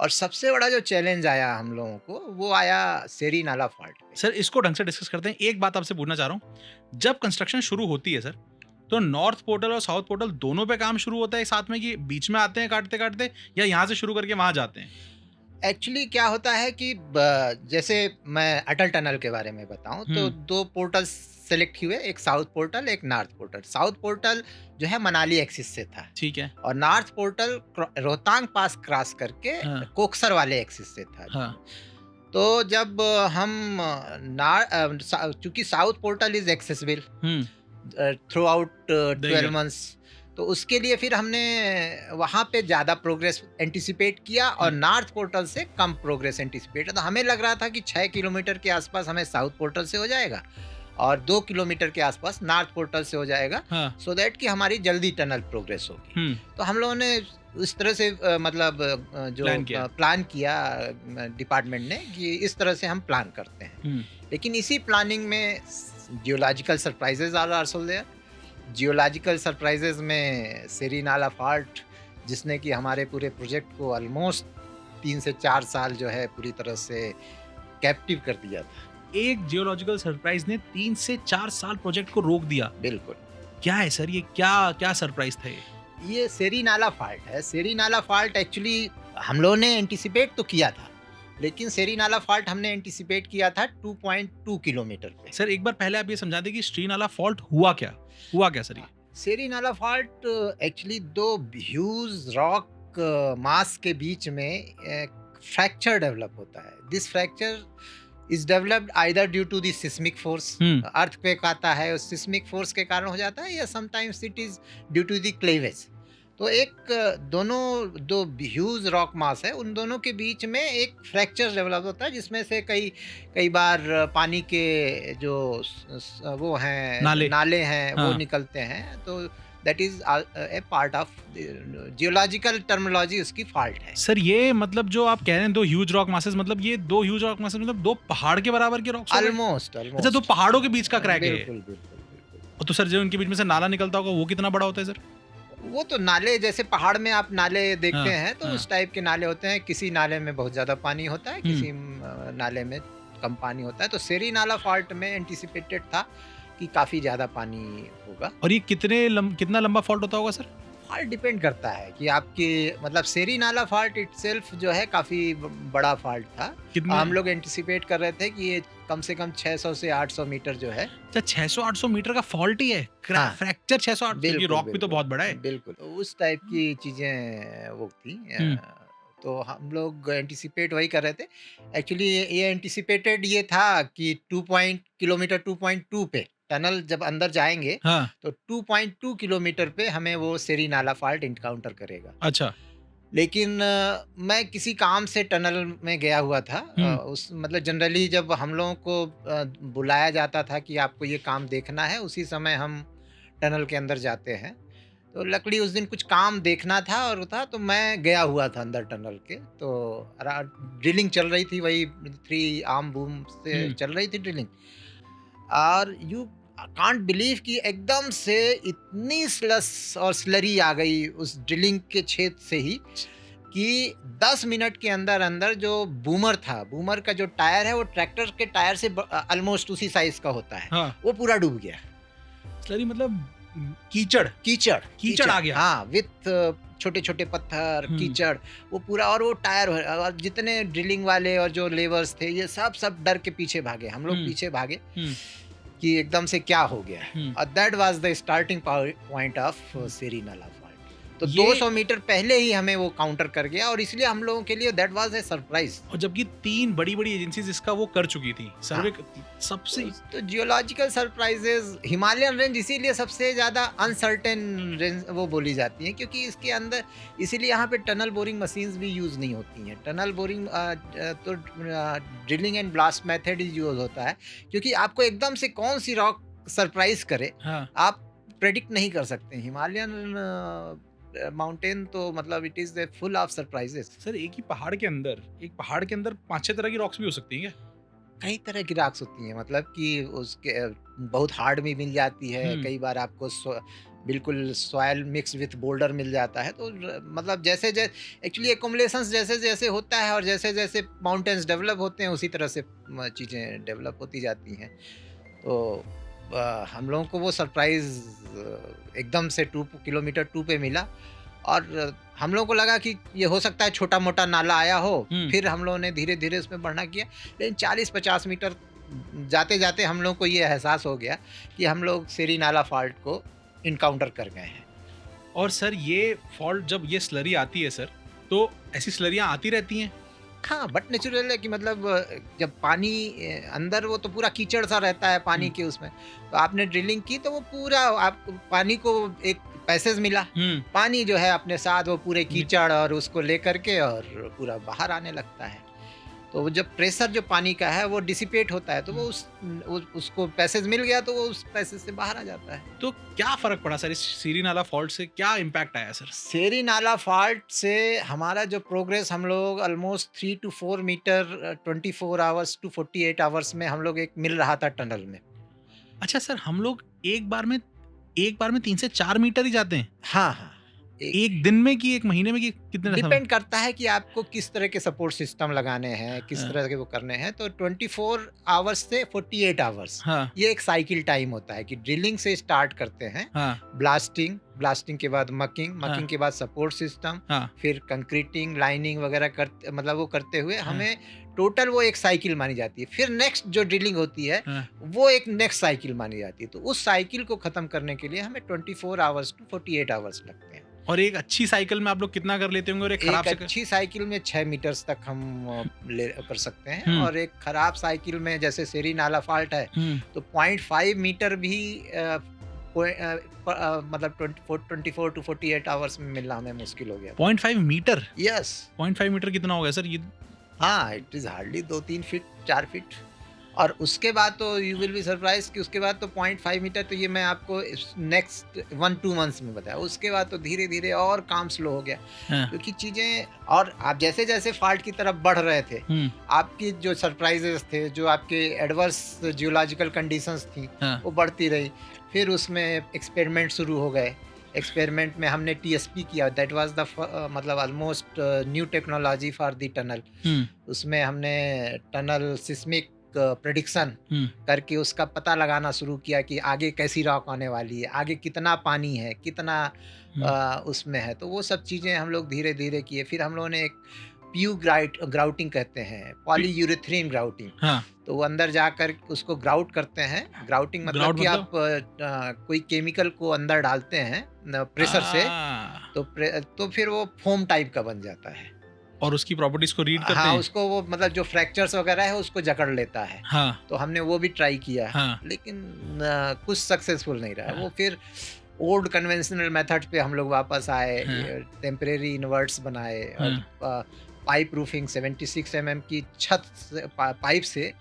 और सबसे बड़ा जो चैलेंज आया हम लोगों को वो आया सेरी नाला फॉल्ट। सर इसको ढंग से डिस्कस करते हैं। एक बात आपसे पूछना चाह रहा हूँ, जब कंस्ट्रक्शन शुरू होती है सर तो नॉर्थ पोर्टल और साउथ पोर्टल दोनों पे काम शुरू होता है साथ में, कि बीच में आते हैं काटते काटते, या यहाँ से शुरू करके वहाँ जाते हैं? एक्चुअली क्या होता है कि जैसे मैं अटल टनल के बारे में बताऊं तो 2 पोर्टल्स सेलेक्ट हुए, एक साउथ पोर्टल एक नॉर्थ पोर्टल। साउथ पोर्टल जो है मनाली एक्सिस से था, ठीक है, और नॉर्थ पोर्टल रोहतांग पास क्रॉस करके कोकसर वाले एक्सिस से था। तो जब हम चूंकि south portal is accessible through out 12 months, तो उसके लिए फिर हमने वहाँ पे ज़्यादा प्रोग्रेस एंटिसिपेट किया और नॉर्थ पोर्टल से कम प्रोग्रेस एंटिसिपेट। तो हमें लग रहा था कि 6 किलोमीटर के आसपास हमें साउथ पोर्टल से हो जाएगा और 2 किलोमीटर के आसपास नॉर्थ पोर्टल से हो जाएगा, सो दैट कि हमारी जल्दी टनल प्रोग्रेस होगी। तो हम लोगों ने इस तरह से मतलब जो प्लान किया डिपार्टमेंट ने कि इस तरह से हम प्लान करते हैं। लेकिन इसी प्लानिंग में geological surprises are also there. Geological surprises में सेरी नाला फॉल्ट, जिसने कि हमारे पूरे प्रोजेक्ट को ऑलमोस्ट 3 से 4 साल जो है पूरी तरह से कैप्टिव कर दिया था। एक जियोलॉजिकल सरप्राइज ने 3 से 4 साल प्रोजेक्ट को रोक दिया। बिल्कुल। क्या है सर ये, क्या सरप्राइज था ये सेरी नाला फॉल्ट है। सेरी नाला फॉल्ट एक्चुअली हम लोगों ने एंटिसिपेट तो किया था, लेकिन सेरी नाला फॉल्ट हमने एंटिसिपेट किया था 2.2 किलोमीटर पे। सर एक बार पहले आप ये समझा दें कि सेरी नाला फॉल्ट हुआ क्या सर? ये सेरी नाला फॉल्ट एक्चुअली दो ह्यूज रॉक मास के बीच में फ्रैक्चर डेवलप होता है. This fracture is developed either due to the seismic force. Earthquake आता है, उस सिस्मिक फोर्स के कारण हो जाता है, या sometimes it is due to the cleavage. तो दो ह्यूज रॉक मास है, उन दोनों के बीच में एक फ्रैक्चर डेवलप होता है, जिसमें से कई बार पानी के जो वो हैं नाले हैं वो निकलते हैं. तो that is a part of geological terminology, उसकी फॉल्ट है. सर ये मतलब जो आप कह रहे हैं दो ह्यूज रॉक मासेस, मतलब ये दो ह्यूज रॉक मासेस मतलब दो पहाड़ के बराबर के रॉक्स? ऑलमोस्ट. अच्छा, दो पहाड़ों के बीच का क्रैक है. बिल्कुल. तो सर जो उनके बीच में से नाला निकलता होगा वो कितना बड़ा होता है सर? वो तो नाले, जैसे पहाड़ में आप नाले देखते हैं तो उस टाइप के नाले होते हैं. किसी नाले में बहुत ज्यादा पानी होता है, किसी नाले में कम पानी होता है. तो सेरी नाला फॉल्ट में एंटिसिपेटेड था कि काफी ज्यादा पानी होगा. और ये कितना लंबा फॉल्ट होता होगा सर? फॉल्ट डिपेंड करता है कि आपके मतलब सेरी नाला फॉल्ट इटसेल्फ जो है काफी बड़ा फॉल्ट था. हम लोग एंटिसिपेट कर रहे थे कि ये कम से कम 600 से 800 मीटर जो है. 600-800 मीटर का फॉल्ट ही है? फ्रैक्चर 600-800 की रॉक भी तो बहुत बड़ा है. बिल्कुल, तो उस टाइप की चीजें वो थी. तो हम लोग एंटिसिपेट वही कर रहे थे. एक्चुअली ये एंटिसिपेटेड ये था कि 2.2 पे टनल जब अंदर जाएंगे तो 2.2 किलोमीटर पे हमें वो सेरी नाला फॉल्ट इनकाउंटर करेगा. अच्छा. लेकिन मैं किसी काम से टनल में गया हुआ था. उस मतलब जनरली जब हम लोगों को बुलाया जाता था कि आपको ये काम देखना है, उसी समय हम टनल के अंदर जाते हैं. तो लकड़ी उस दिन कुछ काम देखना था और तो मैं गया हुआ था अंदर टनल के. तो ड्रिलिंग चल रही थी, वही 3 आर्म बूम से चल रही थी ड्रिलिंग. और यू कांट बिलीव कि एकदम से इतनी स्लस और स्लरी आ गई उस ड्रिलिंग के छेद से ही कि 10 मिनट के अंदर अंदर जो बूमर था, बूमर का जो टायर है वो ट्रैक्टर के टायर से ऑलमोस्ट उसी साइज का होता है. वो पूरा डूब गया. स्लरी मतलब कीचड़ आ गया. हाँ, विथ छोटे छोटे पत्थर, कीचड़, वो पूरा. और वो टायर और जितने ड्रिलिंग वाले और जो लेबर्स थे ये सब डर के पीछे भागे. हम लोग पीछे भागे कि एकदम से क्या हो गया. और that was the starting point of Seri Nala fault. तो 200 मीटर पहले ही हमें वो काउंटर कर गया, और इसलिए हम लोगों के लिए दैट वाज ए सरप्राइज. और जबकि 3 बड़ी एजेंसीज इसका वो कर चुकी थी सर्वे. सबसे तो जियोलॉजिकल सरप्राइजेस हिमालयन रेंज इसीलिए सबसे ज्यादा अनसर्टेन रेंज वो बोली जाती है, क्योंकि इसके अंदर इसीलिए यहाँ पे टनल बोरिंग मशीन्स भी यूज नहीं होती हैं. टनल बोरिंग तो drilling and blast method he use होता है, क्योंकि आपको एकदम से कौन सी रॉक सरप्राइज करे आप प्रेडिक्ट नहीं कर सकते. हिमालयन माउंटेन तो मतलब it is full of surprises. Sir एक पहाड़ के अंदर 5-6 तरह की रॉक्स भी हो सकती हैं क्या? कई तरह की रॉक्स होती हैं, मतलब कि उसके बहुत हार्ड भी मिल जाती है. कई बार आपको बिल्कुल सॉइल मिक्स विथ बोल्डर मिल जाता है. तो मतलब जैसे एक्चुअली एक्युमुलेशंस जैसे होता है और जैसे माउंटेन्स डेवलप होते हैं उसी तरह से चीज़ें डेवलप होती जाती हैं. तो हम लोगों को वो सरप्राइज एकदम से 2 किलोमीटर 2 पे मिला, और हम लोगों को लगा कि ये हो सकता है छोटा मोटा नाला आया हो. फिर हम लोगों ने धीरे धीरे उसमें बढ़ना किया, लेकिन 40-50 मीटर जाते जाते हम लोगों को ये एहसास हो गया कि हम लोग सेरी नाला फॉल्ट को इनकाउंटर कर गए हैं. और सर ये फॉल्ट जब ये स्लरी आती है सर, तो ऐसी स्लरियाँ आती रहती हैं? हाँ, बट नेचुरल है कि मतलब जब पानी अंदर वो तो पूरा कीचड़ सा रहता है पानी के उसमें. तो आपने ड्रिलिंग की तो वो पूरा आप पानी को एक पैसेज मिला. पानी जो है अपने साथ वो पूरे कीचड़ और उसको लेकर के और पूरा बाहर आने लगता है. तो जब प्रेशर जो पानी का है वो डिसिपेट होता है, तो वो उसको पैसेज मिल गया, तो वो उस पैसेज से बाहर आ जाता है. तो क्या फर्क पड़ा सर इस सेरी नाला फॉल्ट से? क्या इम्पैक्ट आया सर? सेरी नाला फॉल्ट से हमारा जो प्रोग्रेस, हम लोग almost 3 to 4 metre 24 hours to 48 hours में हम लोग एक मिल रहा था टनल में. अच्छा सर, हम लोग एक बार में 3 से 4 मीटर ही जाते हैं? हाँ. एक दिन में कि एक महीने में कि कितने? डिपेंड करता है कि आपको किस तरह के सपोर्ट सिस्टम लगाने हैं, किस तरह के वो करने हैं. तो 24 आवर्स से 48 आवर्स ये एक साइकिल टाइम होता है कि ड्रिलिंग से स्टार्ट करते हैं. ब्लास्टिंग के बाद मकिंग के बाद सपोर्ट सिस्टम, फिर कंक्रीटिंग, लाइनिंग वगैरह करते, मतलब वो करते हुए हमें टोटल वो एक साइकिल मानी जाती है। फिर नेक्स्ट जो ड्रिलिंग होती है वो एक नेक्स्ट साइकिल मानी जाती है। तो उस साइकिल को खत्म करने के लिए हमें 24 आवर्स टू 48 आवर्स लगते हैं। और एक अच्छी साइकिल में आप लोग कितना कर लेते होंगे? और एक खराब अच्छी साइकिल में 6 मीटर्स तक हम कर सकते हैं, और एक खराब साइकिल में जैसे सेरी नाला फॉल्ट है तो 0.5 मीटर भी मतलब 24 टू 48 आवर्स में मिलना हमें मुश्किल हो गया। 0.5 मीटर? यस। 0.5 मीटर कितना हो गया सर ये? हाँ, it is hardly 2-3 feet 4 feet. और उसके बाद तो यू विल बी सरप्राइज कि उसके बाद तो 0.5 मीटर तो ये मैं आपको नेक्स्ट 1-2 मंथ्स में बताया। उसके बाद तो धीरे धीरे और काम स्लो हो गया, क्योंकि चीजें, और आप जैसे जैसे फॉल्ट की तरफ बढ़ रहे थे आपकी जो सरप्राइजेस थे, जो आपके एडवर्स जियोलॉजिकल कंडीशंस थी वो बढ़ती रही। फिर उसमें एक्सपेरिमेंट शुरू हो गए। एक्सपेरिमेंट में हमने TSP किया, दैट वाज द मतलब almost new technology for the tunnel. उसमें हमने टनल सिस्मिक प्रेडिक्शन करके उसका पता लगाना शुरू किया कि आगे कैसी रॉक आने वाली है, आगे कितना पानी है, कितना उसमें है। तो वो सब चीज़ें हम लोग धीरे धीरे किए। फिर हम लोगों ने एक PU ग्राउटिंग कहते हैं, पॉलीयूरेथ्रीन ग्राउटिंग। तो वो अंदर जाकर उसको ग्राउट करते हैं। ग्राउटिंग मतलब कि आप कोई केमिकल को अंदर डालते हैं प्रेशर से, तो फिर वो फोम टाइप का बन जाता है और उसकी प्रॉपर्टीज को रीड करते हैं। उसको वो मतलब जो फ्रैक्चर्स वगैरह है उसको जकड़ लेता है। तो हमने वो भी ट्राई किया, लेकिन कुछ सक्सेसफुल नहीं रहा। वो फिर ओल्ड कन्वेंशनल मेथड पे हम लोग वापस आए, टेम्परेरी इन्वर्ट्स बनाए और पाइप रूफिंग 76 mm की छत से, पाइप से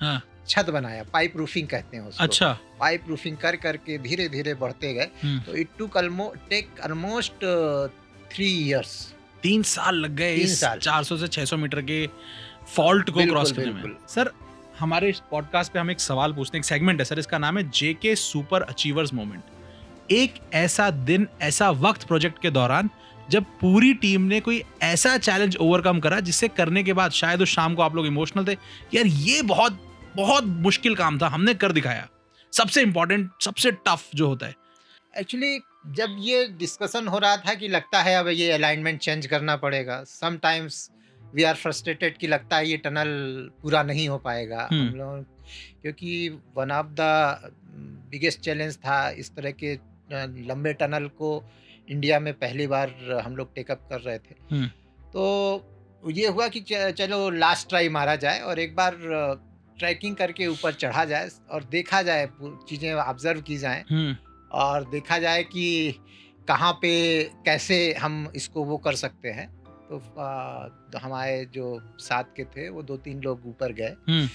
छत बनाया। पाइप रूफिंग कहते हैं उसको। अच्छा। पाइप रूफिंग कर करके धीरे धीरे बढ़ते गए। तो इट टुक ऑलमोस्ट 3 years। 3 साल लग गए इस 400 से 600 मीटर के फॉल्ट को क्रॉस करने में। सर, हमारे इस पॉडकास्ट पे हम एक सवाल पूछते हैं, एक सेगमेंट है सर, इसका नाम है JK सुपर अचीवर्स मोमेंट। एक ऐसा दिन, ऐसा वक्त प्रोजेक्ट के दौरान जब पूरी टीम ने कोई ऐसा चैलेंज ओवरकम करा जिससे करने के बाद शायद उस शाम को आप लोग इमोशनल थे, यार ये बहुत बहुत मुश्किल काम था, हमने कर दिखाया। सबसे इंपॉर्टेंट, सबसे टफ जो होता है। एक्चुअली जब ये डिस्कशन हो रहा था कि लगता है अब ये अलाइनमेंट चेंज करना पड़ेगा, समटाइम्स वी आर फ्रस्ट्रेटेड कि लगता है ये टनल पूरा नहीं हो पाएगा हम लोग, क्योंकि one of the biggest challenge था। इस तरह के लंबे टनल को इंडिया में पहली बार हम लोग टेकअप कर रहे थे। तो ये हुआ कि चलो लास्ट ट्राई मारा जाए और एक बार ट्रैकिंग करके ऊपर चढ़ा जाए और देखा जाए, चीज़ें ऑब्जर्व की जाएं और देखा जाए कि कहाँ पे कैसे हम इसको वो कर सकते हैं। तो हमारे जो साथ के थे वो 2-3 लोग ऊपर गए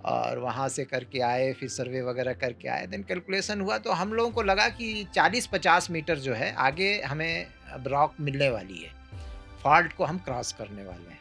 और वहाँ से करके आए, फिर सर्वे वगैरह करके आए। देन कैलकुलेशन हुआ तो हम लोगों को लगा कि 40-50 मीटर जो है आगे हमें अब रॉक मिलने वाली है, फॉल्ट को हम क्रॉस करने वाले हैं।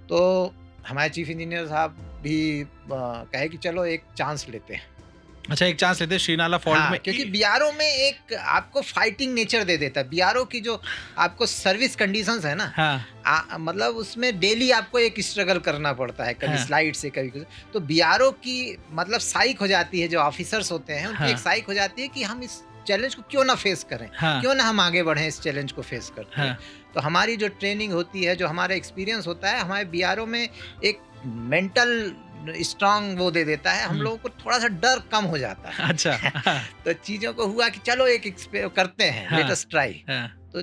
तो हमारे चीफ इंजीनियर साहब भी कहे कि चलो एक चांस लेते हैं। अच्छा, एक चांस लेते हैं श्रीनाला फॉल्ट में, क्योंकि BRO में एक आपको फाइटिंग नेचर दे देता है। BRO की जो आपको सर्विस कंडीशंस है ना, मतलब उसमें डेली आपको एक स्ट्रगल करना पड़ता है, कभी स्लाइड से कभी कुछ। तो BRO की मतलब साइक हो जाती है, जो ऑफिसर्स होते हैं उनकी एक साइक हो जाती है कि हम इस चैलेंज को क्यों ना फेस करें, क्यों ना हम आगे बढ़ें इस चैलेंज को फेस करते हैं। तो हमारी जो ट्रेनिंग होती है, जो हमारा एक्सपीरियंस होता है, हमारे BRO में एक मेंटल स्ट्रांग वो दे देता है, हम लोगों को थोड़ा सा डर कम हो जाता है। अच्छा। तो चीज़ों को हुआ कि चलो एक करते हैं, लेट अस ट्राई। तो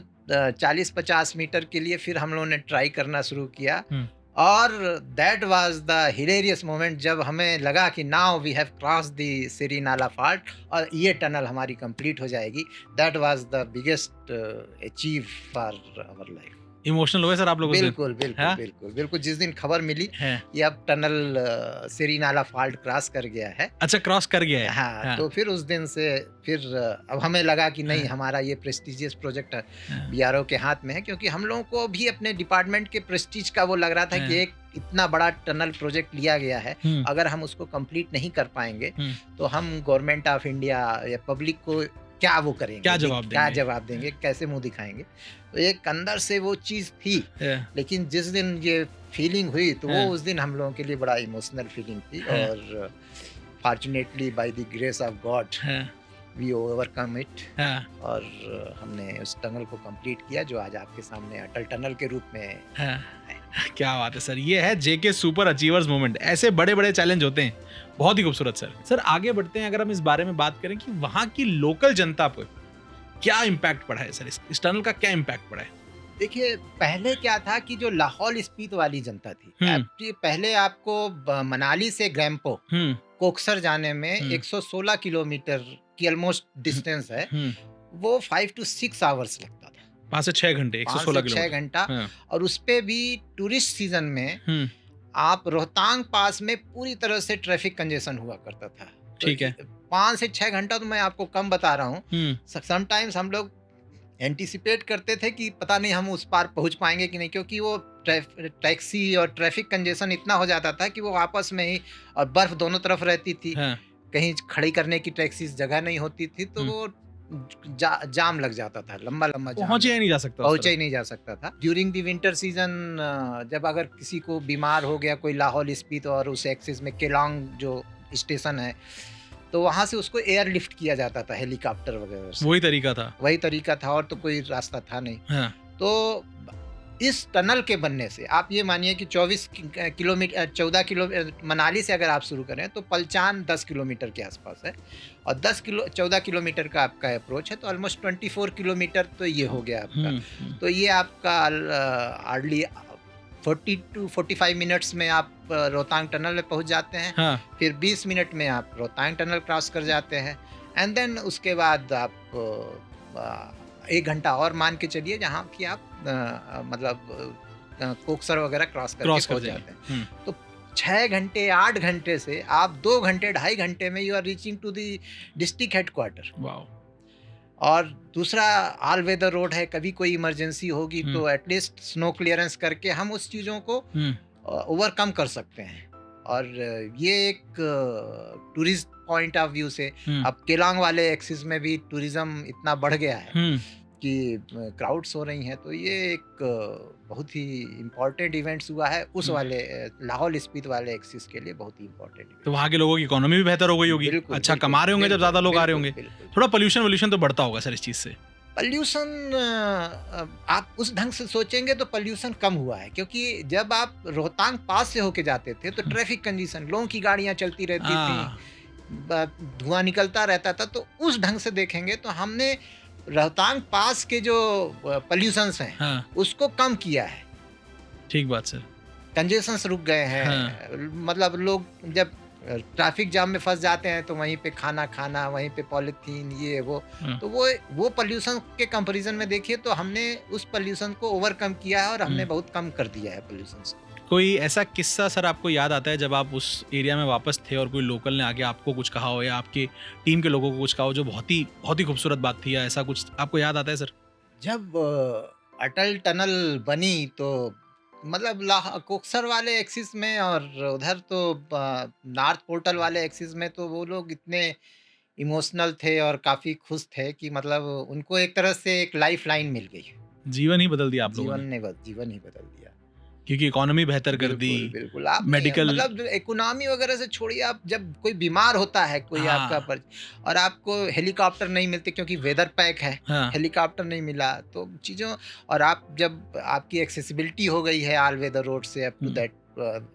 40-50 मीटर के लिए फिर हम लोगों ने ट्राई करना शुरू किया और that was the hilarious moment जब हमें लगा कि now we have cross the Seri Nala fault और ये टनल हमारी कंप्लीट हो जाएगी। That was the biggest achieve for our life. Emotional हुए सर आप लोग? बिल्कुल बिल्कुल बिल्कुल बिल्कुल। जिस दिन खबर मिली कि अब टनल सेरी नाला फॉल्ट क्रॉस कर गया है। अच्छा, क्रॉस कर गया है। हाँ। तो फिर उस दिन से फिर अब हमें लगा कि नहीं, हमारा ये प्रेस्टिजियस प्रोजेक्ट BRO के हाथ में है, क्योंकि हम लोगों को भी अपने डिपार्टमेंट के प्रेस्टीज का वो लग रहा था कि एक इतना बड़ा टनल प्रोजेक्ट लिया गया है, अगर हम उसको कंप्लीट नहीं कर पाएंगे तो हम गवर्नमेंट ऑफ इंडिया या पब्लिक को क्या वो करेंगे, क्या जवाब देंगे, कैसे मुंह दिखाएंगे। तो एक अंदर से वो चीज थी, लेकिन जिस दिन ये फीलिंग हुई तो वो उस दिन हम लोगों के लिए बड़ा इमोशनल फीलिंग थी। और fortunately by the grace of God we overcome it और हमने उस टनल को कंप्लीट किया, जो आज आपके सामने अटल टनल के रूप में है। क्या बात है सर, ये है जेके सुपर अचीवर्स मोमेंट। ऐसे बड़े बड़े चैलेंज होते हैं, बहुत ही खूबसूरत सर। सर आगे बढ़ते हैं, अगर हम इस बारे में बात करें कि वहाँ की लोकल जनता पर क्या इम्पैक्ट पड़ा है सर, इस टनल का क्या इम्पैक्ट पड़ा है? देखिए, पहले क्या था कि जो लाहौल स्पीति वाली जनता थी, पहले आपको मनाली से ग्रैम्पो कोकसर जाने में 116 किलोमीटर की ऑलमोस्ट डिस्टेंस है, वो 5 to 6 आवर्स लगता था, 5 से 6 घंटे, 116 किलोमीटर, 6 घंटा। और उस पे भी टूरिस्ट सीजन में आप रोहतांग पास में पूरी तरह से ट्रैफिक कंजेशन हुआ करता था। ठीक है, 5 से 6 घंटा तो मैं आपको कम बता रहा हूँ। समटाइम्स हम लोग एंटिसिपेट करते थे कि पता नहीं हम उस पार पहुंच पाएंगे कि नहीं, क्योंकि वो टैक्सी और ट्रैफिक कंजेशन इतना हो जाता था कि वो आपस में ही, और बर्फ दोनों तरफ रहती थी, कहीं खड़ी करने की टैक्सी जगह नहीं होती थी, तो वो जाम लग जाता था, लंबा जाम, पहुंचा ही नहीं जा सकता था। ड्यूरिंग द विंटर सीजन जब अगर किसी को बीमार हो गया कोई लाहौल स्पीति और उस एक्सिस में केलांग जो स्टेशन है, तो वहाँ से उसको एयर लिफ्ट किया जाता था, हेलीकॉप्टर वगैरह से। वही तरीका था, और तो कोई रास्ता था नहीं। तो इस टनल के बनने से आप ये मानिए कि 14 किलोमीटर मनाली से अगर आप शुरू करें तो पलचान 10 किलोमीटर के आसपास है, और 14 किलोमीटर का आपका अप्रोच है, तो ऑलमोस्ट 24 किलोमीटर तो ये हो गया आपका। तो ये आपका हार्डली 40 to 45 मिनट्स में आप रोहतांग टनल में पहुंच जाते हैं। फिर 20 मिनट में आप रोहतांग टनल क्रॉस कर जाते हैं, एंड देन उसके बाद आप 1 घंटा और मान के चलिए, जहाँ की आप मतलब कोकसर वगैरह क्रॉस करके पहुंच जाते हैं। तो 6 घंटे 8 घंटे से आप 2 घंटे 2.5 घंटे में you are reaching to the district headquarter. और दूसरा ऑल वेदर रोड है, कभी कोई इमरजेंसी होगी तो एटलीस्ट स्नो क्लियरेंस करके हम उस चीज़ों को ओवरकम कर सकते हैं। और ये एक टूरिस्ट पॉइंट ऑफ व्यू से अब केलांग वाले एक्सिस में भी टूरिज्म इतना बढ़ गया है कि क्राउड्स हो रही हैं, तो ये एक बहुत ही इम्पोर्टेंट इवेंट्स हुआ है उस वाले लाहौल स्पीति वाले एक्सिस के लिए, बहुत ही इम्पोर्टेंट। तो वहाँ के लोगों की इकोनॉमी भी बेहतर हो गई होगी, अच्छा कमा रहे होंगे जब ज़्यादा लोग आ रहे होंगे। थोड़ा पोल्यूशन तो बढ़ता होगा सर इस चीज़ से? पोल्यूशन आप उस ढंग से सोचेंगे तो पोल्यूशन कम हुआ है, क्योंकि जब आप रोहतांग पास से होके जाते थे तो ट्रैफिक कंजेशन, लोगों की गाड़ियाँ चलती रहती थी, धुआं निकलता रहता था। तो उस ढंग से देखेंगे तो हमने रोहतांग पास के जो पोल्यूशंस हैं उसको कम किया है। ठीक बात सर, कंजेशंस रुक गए हैं। मतलब लोग जब ट्रैफिक जाम में फंस जाते हैं तो वहीं पे खाना, वहीं पे पॉलीथीन, ये तो वो पोल्यूशन के कंपैरिजन में देखिए तो हमने उस पोल्यूशन को ओवरकम किया है, और हमने बहुत कम कर दिया है पोल्यूशन। कोई ऐसा किस्सा सर आपको याद आता है जब आप उस एरिया में वापस थे और कोई लोकल ने आके आपको कुछ कहा हो, या आपके टीम के लोगों को कुछ कहा हो, जो बहुत ही खूबसूरत बात थी, या ऐसा कुछ आपको याद आता है सर? जब अटल टनल बनी तो मतलब कोकसर वाले एक्सिस में और उधर तो नॉर्थ पोर्टल वाले एक्सिस में तो वो लोग इतने इमोशनल थे और काफ़ी खुश थे कि मतलब उनको एक तरह से एक लाइफ लाइन मिल गई। जीवन ही बदल दिया आप लोगों ने। जीवन ही बदल दिया, क्योंकि इकोनॉमी बेहतर कर दी। बिल्कुल आप मेडिकल मतलब इकोनॉमी वगैरह से छोड़िए, आप जब कोई बीमार होता है कोई आपका और आपको हेलीकॉप्टर नहीं मिलते क्योंकि वेदर पैक है, हेलीकॉप्टर नहीं मिला तो चीज़ों, और आप जब आपकी एक्सेसिबिलिटी हो गई है ऑल वेदर रोड से अप टू दैट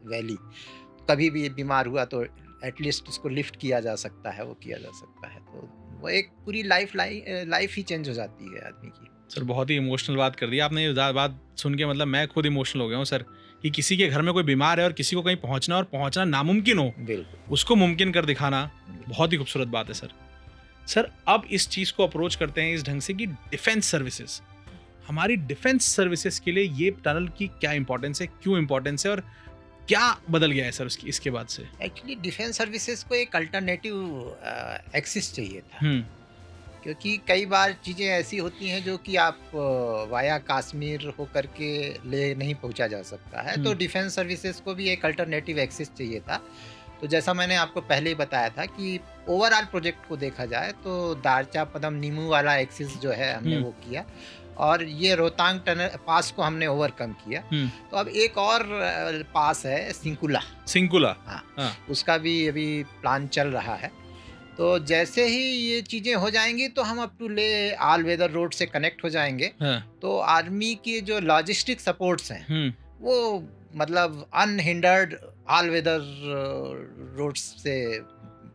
वैली, कभी भी बीमार हुआ तो एटलीस्ट उसको लिफ्ट किया जा सकता है, वो किया जा सकता है, तो वो एक पूरी लाइफ ही चेंज हो जाती है आदमी की। सर बहुत ही इमोशनल बात कर दी आपने। ये बात सुन के मतलब मैं खुद इमोशनल हो गया हूँ सर, कि किसी के घर में कोई बीमार है और किसी को कहीं पहुँचना और पहुँचना नामुमकिन हो, उसको मुमकिन कर दिखाना बहुत ही खूबसूरत बात है सर। सर अब इस चीज़ को अप्रोच करते हैं इस ढंग से कि डिफेंस सर्विसेज, हमारी डिफेंस सर्विसेज के लिए ये टनल की क्या इंपॉर्टेंस है, क्यों इंपॉर्टेंस है, और क्या बदल गया है सर इसके बाद से? एक्चुअली डिफेंस सर्विसेज को एक अल्टरनेटिव एक्सिस चाहिए था, क्योंकि कई बार चीज़ें ऐसी होती हैं जो कि आप वाया कश्मीर होकर के ले नहीं पहुंचा जा सकता है, तो डिफेंस सर्विसेज को भी एक अल्टरनेटिव एक्सिस चाहिए था। तो जैसा मैंने आपको पहले ही बताया था कि ओवरऑल प्रोजेक्ट को देखा जाए तो दारचा पदम नीमू वाला एक्सिस जो है हमने वो किया, और ये रोहतांग टनल पास को हमने ओवरकम किया। तो अब एक और पास है सिंकुला, हाँ, उसका भी अभी प्लान चल रहा है। तो जैसे ही ये चीज़ें हो जाएंगी तो हम अप टू ले ऑल वेदर रोड से कनेक्ट हो जाएंगे। तो आर्मी के जो लॉजिस्टिक सपोर्ट्स हैं वो मतलब अनहिंडर्ड ऑल वेदर रोड्स से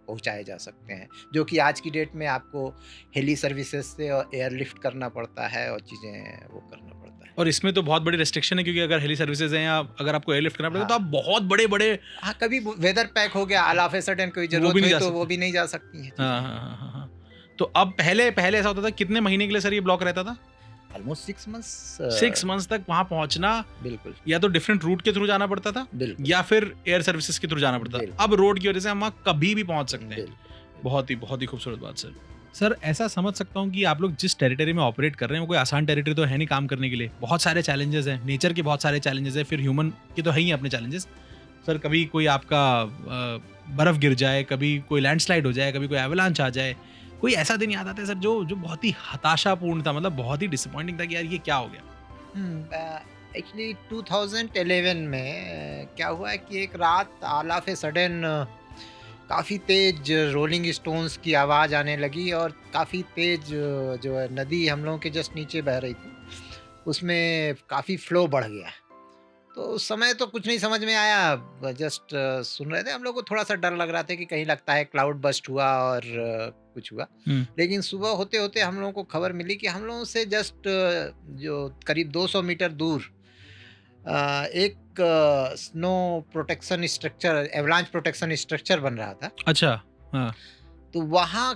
पहुंचाए जा सकते हैं, जो कि आज की डेट में आपको हेली सर्विसेज से और एयरलिफ्ट करना पड़ता है और चीज़ें वो करना पड़ता है। और इसमें तो बहुत बड़ी रेस्ट्रिक्शन है, क्योंकि अगर हेली सर्विसेज हैं या अगर आपको एयरलिफ्ट करना पड़ेगा तो हाँ। आप बहुत बड़े बड़े, हाँ, कभी वेदर पैक हो गया ऑल ऑफ ए सडन, कोई जरूरत भी नहीं हुई जा तो सकते। वो भी नहीं जा सकती हैं हाँ हाँ हाँ हाँ हाँ। तो अब पहले पहले ऐसा होता था, कितने महीने के लिए सर ये ब्लॉक रहता था? Almost 6 months. 6 मंथ्स तक वहां पहुंचना, बिल्कुल या तो डिफरेंट रूट के थ्रू जाना पड़ता था बिल्कुल या फिर एयर सर्विसेज के थ्रू जाना पड़ता था। बिल्कुल। अब रोड की वजह से हम वहाँ कभी भी पहुंच सकते हैं। बिल्कुल। बहुत ही खूबसूरत बात सर। सर ऐसा समझ सकता हूँ कि आप लोग जिस टेरिटरी में ऑपरेट कर रहे हैं वो कोई आसान टेरिटरी तो है नहीं काम करने के लिए। बहुत सारे चैलेंजेस हैं, नेचर के बहुत सारे चैलेंजेस हैं, फिर ह्यूमन के तो है ही अपने चैलेंजेस। सर कभी कोई आपका बर्फ गिर जाए, कभी कोई लैंडस्लाइड हो जाए, कभी कोई एवलांच आ जाए, कोई ऐसा दिन याद आता है सर जो जो बहुत ही हताशापूर्ण था, मतलब बहुत ही डिसअपॉइंटिंग था कि यार ये क्या हो गया? एक्चुअली 2011 में क्या हुआ कि एक रात ऑल ऑफ ए सडन काफ़ी तेज रोलिंग स्टोन्स की आवाज़ आने लगी और काफ़ी तेज जो है नदी हम लोगों के जस्ट नीचे बह रही थी, उसमें काफ़ी फ्लो बढ़ गया। तो उस समय तो कुछ नहीं समझ में आया, जस्ट सुन रहे थे। हम लोग को थोड़ा सा डर लग रहा था कि कहीं लगता है क्लाउड बस्ट हुआ और कुछ हुआ। लेकिन सुबह होते होते हम लोगों को खबर मिली कि हम लोगों से जस्ट जो करीब 200 मीटर दूर एक snow protection structure, avalanche protection structure बन रहा था। अच्छा। हाँ। तो वहाँ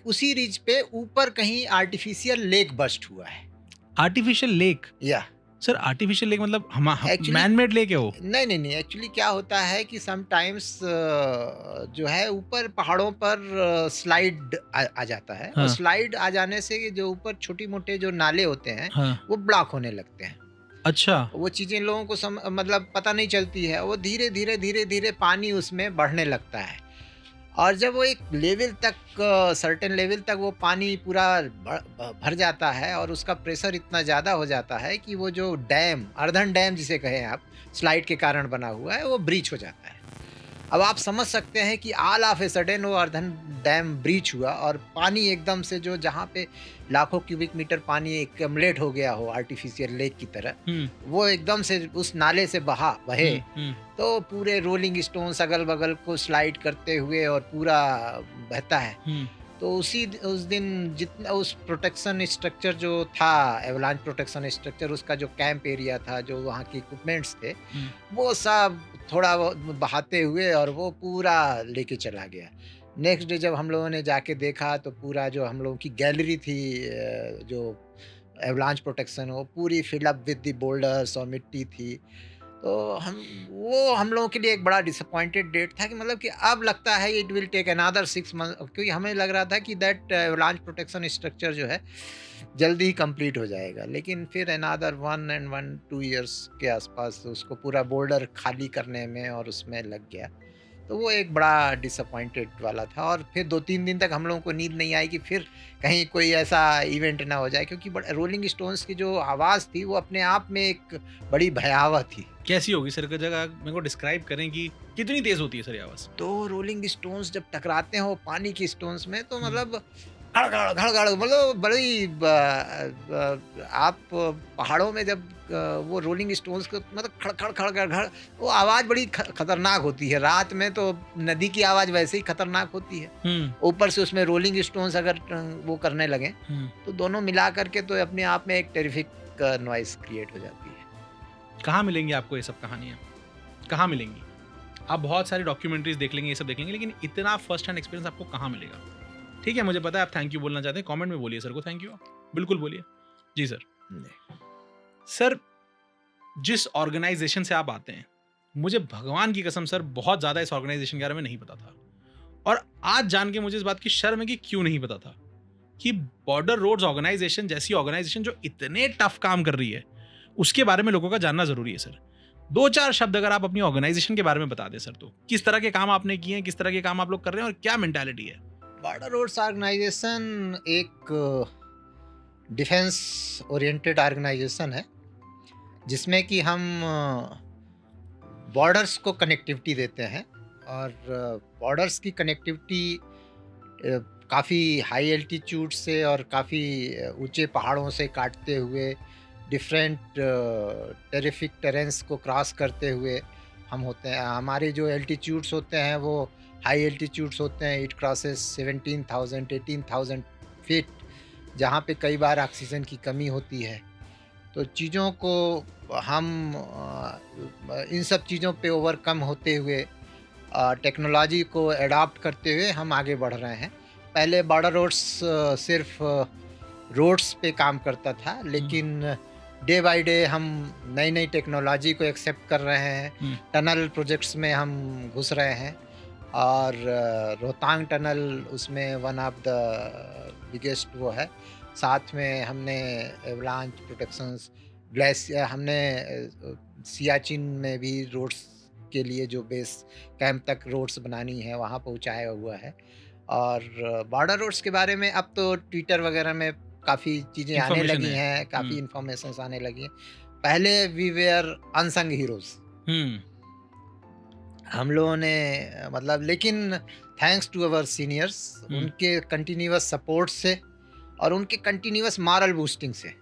उसी रिज पे ऊपर कहीं आर्टिफिशियल लेक बस्ट हुआ है। Artificial lake? या सर आर्टिफिशियल लेक मतलब Actually- मैन मेड लेक है वो? नहीं, एक्चुअली क्या होता है कि समटाइम्स जो है ऊपर पहाड़ों पर स्लाइड आ जाता है। हाँ। और स्लाइड आ जाने से जो ऊपर छोटी मोटे जो नाले होते हैं हाँ। वो ब्लॉक होने लगते हैं। अच्छा। वो चीज़ें लोगों को मतलब पता नहीं चलती है। वो धीरे धीरे पानी उसमें बढ़ने लगता है और जब वो एक लेवल तक, सर्टेन लेवल तक वो पानी पूरा भर जाता है और उसका प्रेशर इतना ज़्यादा हो जाता है कि वो जो डैम, अर्धन डैम जिसे कहें आप, स्लाइड के कारण बना हुआ है, वो ब्रीच हो जाता है। अब आप समझ सकते हैं कि ऑल ऑफ ए सडन वो अर्धन डैम ब्रीच हुआ और पानी एकदम से जो जहाँ पे लाखों क्यूबिक मीटर पानी एक्युमुलेट हो गया हो आर्टिफिशियल लेक की तरह, वो एकदम से उस नाले से बहे। तो पूरे रोलिंग स्टोन्स अगल बगल को स्लाइड करते हुए और पूरा बहता है। तो उस दिन जितना उस प्रोटेक्शन स्ट्रक्चर जो था, एवलांच प्रोटेक्शन स्ट्रक्चर, उसका जो कैंप एरिया था, जो वहाँ के इक्विपमेंट्स थे, वो सब थोड़ा बहाते हुए और वो पूरा लेके चला गया। नेक्स्ट डे जब हम लोगों ने जाके देखा तो पूरा जो हम लोगों की गैलरी थी, जो एवलांच प्रोटेक्शन, वो पूरी fill up with the boulders और मिट्टी थी। तो हम लोगों के लिए एक बड़ा डिसअपॉइंटेड डेट था कि मतलब कि अब लगता है it will take another 6 month, क्योंकि हमें लग रहा था कि दैट एवलांच प्रोटेक्शन स्ट्रक्चर जो है जल्दी ही कंप्लीट हो जाएगा। लेकिन फिर अनदर 1 ईयर्स के आसपास उसको पूरा बोल्डर खाली करने में और उसमें लग गया। तो वो एक बड़ा डिसअपॉइंटेड वाला था और फिर 2-3 दिन तक हम लोगों को नींद नहीं आई कि फिर कहीं कोई ऐसा इवेंट ना हो जाए, क्योंकि रोलिंग स्टोन्स की जो आवाज़ थी वो अपने आप में एक बड़ी भयावह थी। कैसी होगी सर? जगह मेरे को डिस्क्राइब करें कि कितनी तेज होती है सर ये आवाज़? तो रोलिंग स्टोन्स जब टकराते हैं वो पानी की स्टोन्स में, तो मतलब घड़ मतलब बड़ी आप पहाड़ों में जब वो रोलिंग स्टोन्स को मतलब खड़, वो आवाज़ बड़ी खतरनाक होती है। रात में तो नदी की आवाज़ वैसे ही खतरनाक होती है, ऊपर से उसमें रोलिंग स्टोन्स अगर वो करने लगे तो दोनों मिला करके तो अपने आप में एक टेरिफिक नॉइस क्रिएट हो जाती है। कहाँ मिलेंगी आपको ये सब कहानियाँ? कहाँ मिलेंगी? आप बहुत सारी डॉक्यूमेंट्रीज देख लेंगे, ये सब देख लेंगे, लेकिन इतना फर्स्ट हैंड एक्सपीरियंस आपको कहाँ मिलेगा? ठीक है, मुझे पता है आप थैंक यू बोलना चाहते हैं, कमेंट में बोलिए सर को थैंक यू, बिल्कुल बोलिए। जी सर। सर जिस ऑर्गेनाइजेशन से आप आते हैं, मुझे भगवान की कसम सर बहुत ज़्यादा इस ऑर्गेनाइजेशन के बारे में नहीं पता था, और आज जान के मुझे इस बात की शर्म है कि क्यों नहीं पता था कि बॉर्डर रोड्स ऑर्गेनाइजेशन जैसी ऑर्गेनाइजेशन जो इतने टफ काम कर रही है, उसके बारे में लोगों का जानना ज़रूरी है। सर 2-4 शब्द अगर आप अपनी ऑर्गेनाइजेशन के बारे में बता दें सर, तो किस तरह के काम आपने किए हैं, किस तरह के काम आप लोग कर रहे हैं और क्या मेंटालिटी है? बॉर्डर रोड्स ऑर्गेनाइजेशन एक डिफेंस ओरिएंटेड ऑर्गेनाइजेशन है, जिसमें कि हम बॉर्डर्स को कनेक्टिविटी देते हैं। और बॉर्डर्स की कनेक्टिविटी काफ़ी हाई एल्टीट्यूड से और काफ़ी ऊंचे पहाड़ों से काटते हुए डिफरेंट टेरिफिक टेरेंस को क्रॉस करते हुए हम होते हैं। हमारे जो एल्टीट्यूड्स होते हैं वो हाई एल्टीट्यूड्स होते हैं। इट क्रॉसेस 17,000 18,000 फीट, जहाँ पे कई बार ऑक्सीजन की कमी होती है। तो चीज़ों को हम इन सब चीज़ों पे ओवरकम होते हुए टेक्नोलॉजी को अडॉप्ट करते हुए हम आगे बढ़ रहे हैं। पहले बॉर्डर रोड्स सिर्फ रोड्स पे काम करता था, लेकिन डे बाय डे हम नई नई टेक्नोलॉजी को एक्सेप्ट कर रहे हैं। टनल प्रोजेक्ट्स में हम घुस रहे हैं और रोहतांग टनल उसमें वन ऑफ द बिगेस्ट वो है। साथ में हमने एवलांच प्रोटेक्शंस ग्लेशियर, हमने सियाचिन में भी रोड्स के लिए जो बेस कैंप तक रोड्स बनानी है वहाँ पहुँचाया हुआ है। और बॉर्डर रोड्स के बारे में अब तो ट्विटर वगैरह में काफ़ी चीज़ें आने लगी हैं, काफ़ी इंफॉर्मेशन आने लगी हैं। पहले वी वेयर अनसंग हीरोज हम लोगों ने, मतलब, लेकिन थैंक्स टू अवर सीनियर्स, उनके कंटिन्यूअस सपोर्ट से और उनके कंटिन्यूअस मॉरल बूस्टिंग से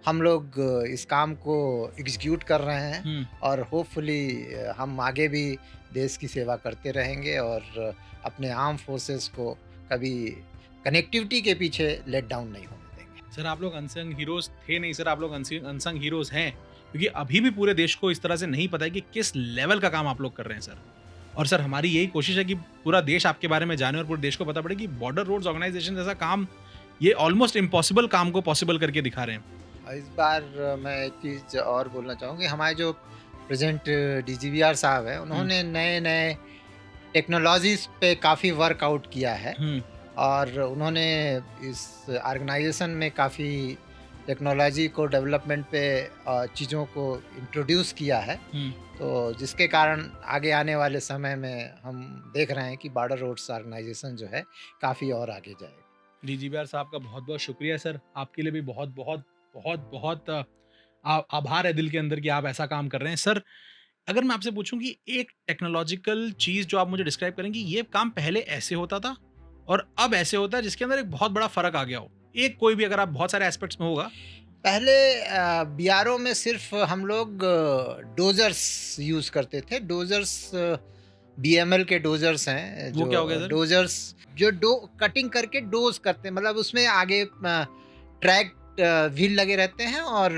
हम लोग इस काम को एग्जीक्यूट कर रहे हैं। और होपफुली हम आगे भी देश की सेवा करते रहेंगे और अपने आर्म फोर्सेस को कभी कनेक्टिविटी के पीछे लेट डाउन नहीं होने देंगे। सर, आप लोग अनसंग हीरोज थे नहीं सर, आप लोग अनसंग हीरोज हैं, क्योंकि अभी भी पूरे देश को इस तरह से नहीं पता है कि किस लेवल का काम आप लोग कर रहे हैं सर। और सर, हमारी यही कोशिश है कि पूरा देश आपके बारे में जाने और पूरे देश को पता पड़े कि बॉर्डर रोड्स ऑर्गेनाइजेशन जैसा काम, ये ऑलमोस्ट इम्पॉसिबल काम को पॉसिबल करके दिखा रहे हैं। इस बार मैं एक चीज़ और बोलना चाहूँगी। हमारे जो प्रेजेंट DGVR साहब हैं, उन्होंने नए नए टेक्नोलॉजीज़ पे काफ़ी वर्कआउट किया है और उन्होंने इस ऑर्गेनाइजेशन में काफ़ी टेक्नोलॉजी को डेवलपमेंट पे चीज़ों को इंट्रोड्यूस किया है। तो जिसके कारण आगे आने वाले समय में हम देख रहे हैं कि बॉर्डर रोड्स ऑर्गेनाइजेशन जो है काफ़ी और आगे जाएगा। DGVR साहब का बहुत बहुत शुक्रिया सर, आपके लिए भी बहुत बहुत बहुत बहुत आभार है दिल के अंदर कि आप ऐसा काम कर रहे हैं। सर, अगर मैं आपसे पूछूं कि एक टेक्नोलॉजिकल चीज़ जो आप मुझे डिस्क्राइब करें कि ये काम पहले ऐसे होता था और अब ऐसे होता है, जिसके अंदर एक बहुत बड़ा फ़र्क आ गया हो, एक कोई भी, अगर आप बहुत सारे एस्पेक्ट्स में होगा। पहले BRO में सिर्फ हम लोग डोजर्स यूज़ करते थे। डोजर्स BML के डोजर्स हैं। वो क्या हो गया सर? डोजर्स जो कटिंग करके डोज करते हैं, मतलब उसमें आगे ट्रैक व्हील लगे रहते हैं और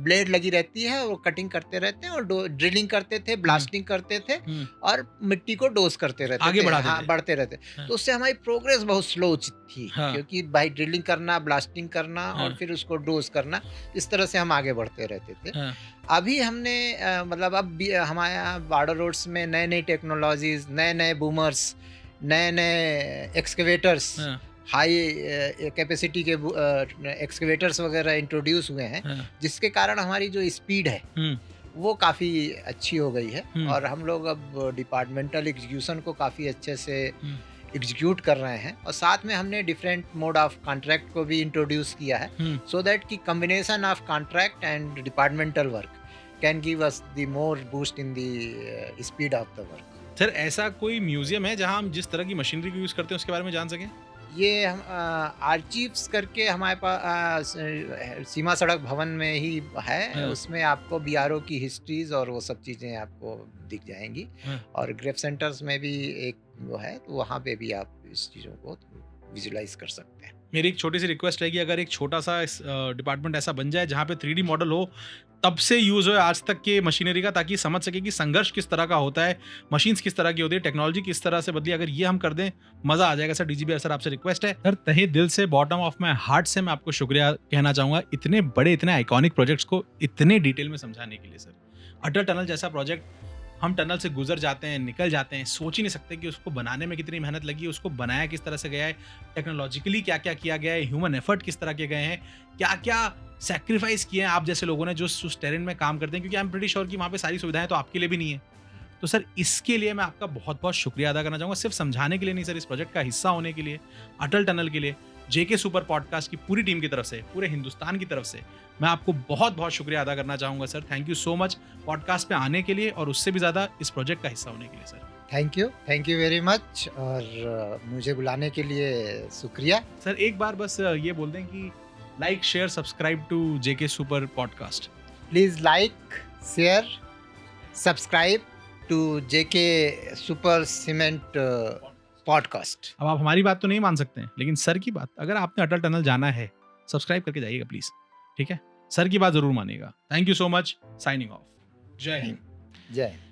ब्लेड लगी रहती है, वो कटिंग करते रहते हैं और ड्रिलिंग करते थे, ब्लास्टिंग करते थे और मिट्टी को डोज करते रहते आगे थे, बढ़ते रहते। हाँ। तो उससे हमारी प्रोग्रेस बहुत स्लो थी। हाँ। क्योंकि भाई ड्रिलिंग करना, ब्लास्टिंग करना और फिर उसको डोज करना, इस तरह से हम आगे बढ़ते रहते थे। हाँ। अभी हमने मतलब अब भी हमारे यहाँ बॉर्डर रोड्स में नए नए टेक्नोलॉजीज, नए नए बूमर्स, नए नए एक्सकेवेटर्स, हाई कैपेसिटी के एक्सकेवेटर्स वगैरह इंट्रोड्यूस हुए हैं, जिसके कारण हमारी जो स्पीड है वो काफ़ी अच्छी हो गई है। और हम लोग अब डिपार्टमेंटल एग्जीक्यूशन को काफ़ी अच्छे से एग्जीक्यूट कर रहे हैं। और साथ में हमने डिफरेंट मोड ऑफ कॉन्ट्रैक्ट को भी इंट्रोड्यूस किया है, सो दैट कि combination of contract and departmental work can give us the more boost in the speed of the work. Sir, ऐसा कोई म्यूजियम है जहां हम जिस तरह की मशीनरी को यूज़ करते हैं उसके बारे में जान सकें? ये हम आर्चीव्स करके हमारे पास सीमा सड़क भवन में ही है। उसमें आपको BRO की हिस्ट्रीज और वो सब चीज़ें आपको दिख जाएंगी। और ग्रेफ सेंटर्स में भी एक वो है, तो वहाँ पे भी आप इस चीज़ों को विजुलाइज कर सकते हैं। मेरी एक छोटी सी रिक्वेस्ट है कि अगर एक छोटा सा डिपार्टमेंट ऐसा बन जाए जहाँ पे 3D मॉडल हो, तब से यूज़ हो आज तक के मशीनरी का, ताकि समझ सके कि संघर्ष किस तरह का होता है, मशीन्स किस तरह की होती है, टेक्नोलॉजी किस तरह से बदली, अगर ये हम कर दें मज़ा आ जाएगा। सर, DGVR सर, आपसे रिक्वेस्ट है सर, तहे दिल से, बॉटम ऑफ माई हार्ट से मैं आपको शुक्रिया कहना चाहूँगा इतने बड़े, इतने आइकॉनिक प्रोजेक्ट्स को इतने डिटेल में समझाने के लिए। सर, अटल टनल जैसा प्रोजेक्ट, हम टनल से गुजर जाते हैं, निकल जाते हैं, सोच ही नहीं सकते कि उसको बनाने में कितनी मेहनत लगी है, उसको बनाया किस तरह से गया है, टेक्नोलॉजिकली क्या क्या किया गया है, ह्यूमन एफर्ट किस तरह के गए हैं, क्या क्या सैक्रिफाइस किए हैं आप जैसे लोगों ने जो उस टेरेन में काम करते हैं, क्योंकि आई एम प्रीटी श्योर कि वहाँ पे सारी सुविधाएं तो आपके लिए भी नहीं है। तो सर, इसके लिए मैं आपका बहुत बहुत शुक्रिया अदा करना चाहूँगा, सिर्फ समझाने के लिए नहीं सर, इस प्रोजेक्ट का हिस्सा होने के लिए, अटल टनल के लिए, JK सुपर पॉडकास्ट की पूरी टीम की तरफ से, पूरे हिंदुस्तान की तरफ से मैं आपको बहुत बहुत शुक्रिया अदा करना चाहूँगा sir. Thank you so much podcast पे आने के लिए और उससे भी ज़्यादा इस प्रोजेक्ट का हिस्सा होने के लिए sir. Thank you very much और मुझे बुलाने के लिए शुक्रिया। सर, एक बार बस ये बोल दें कि like share subscribe to JK super podcast. Please like, share, subscribe to JK super cement podcast. अब आप हमारी बात तो नहीं मान सकते हैं, लेकिन सर की बात, अगर आपने अटल टनल जाना है, सब्सक्राइब करके जाइएगा प्लीज. ठीक है, सर की बात जरूर मानिएगा. Thank you so much. Signing off. Jai Hind. जय हिंद.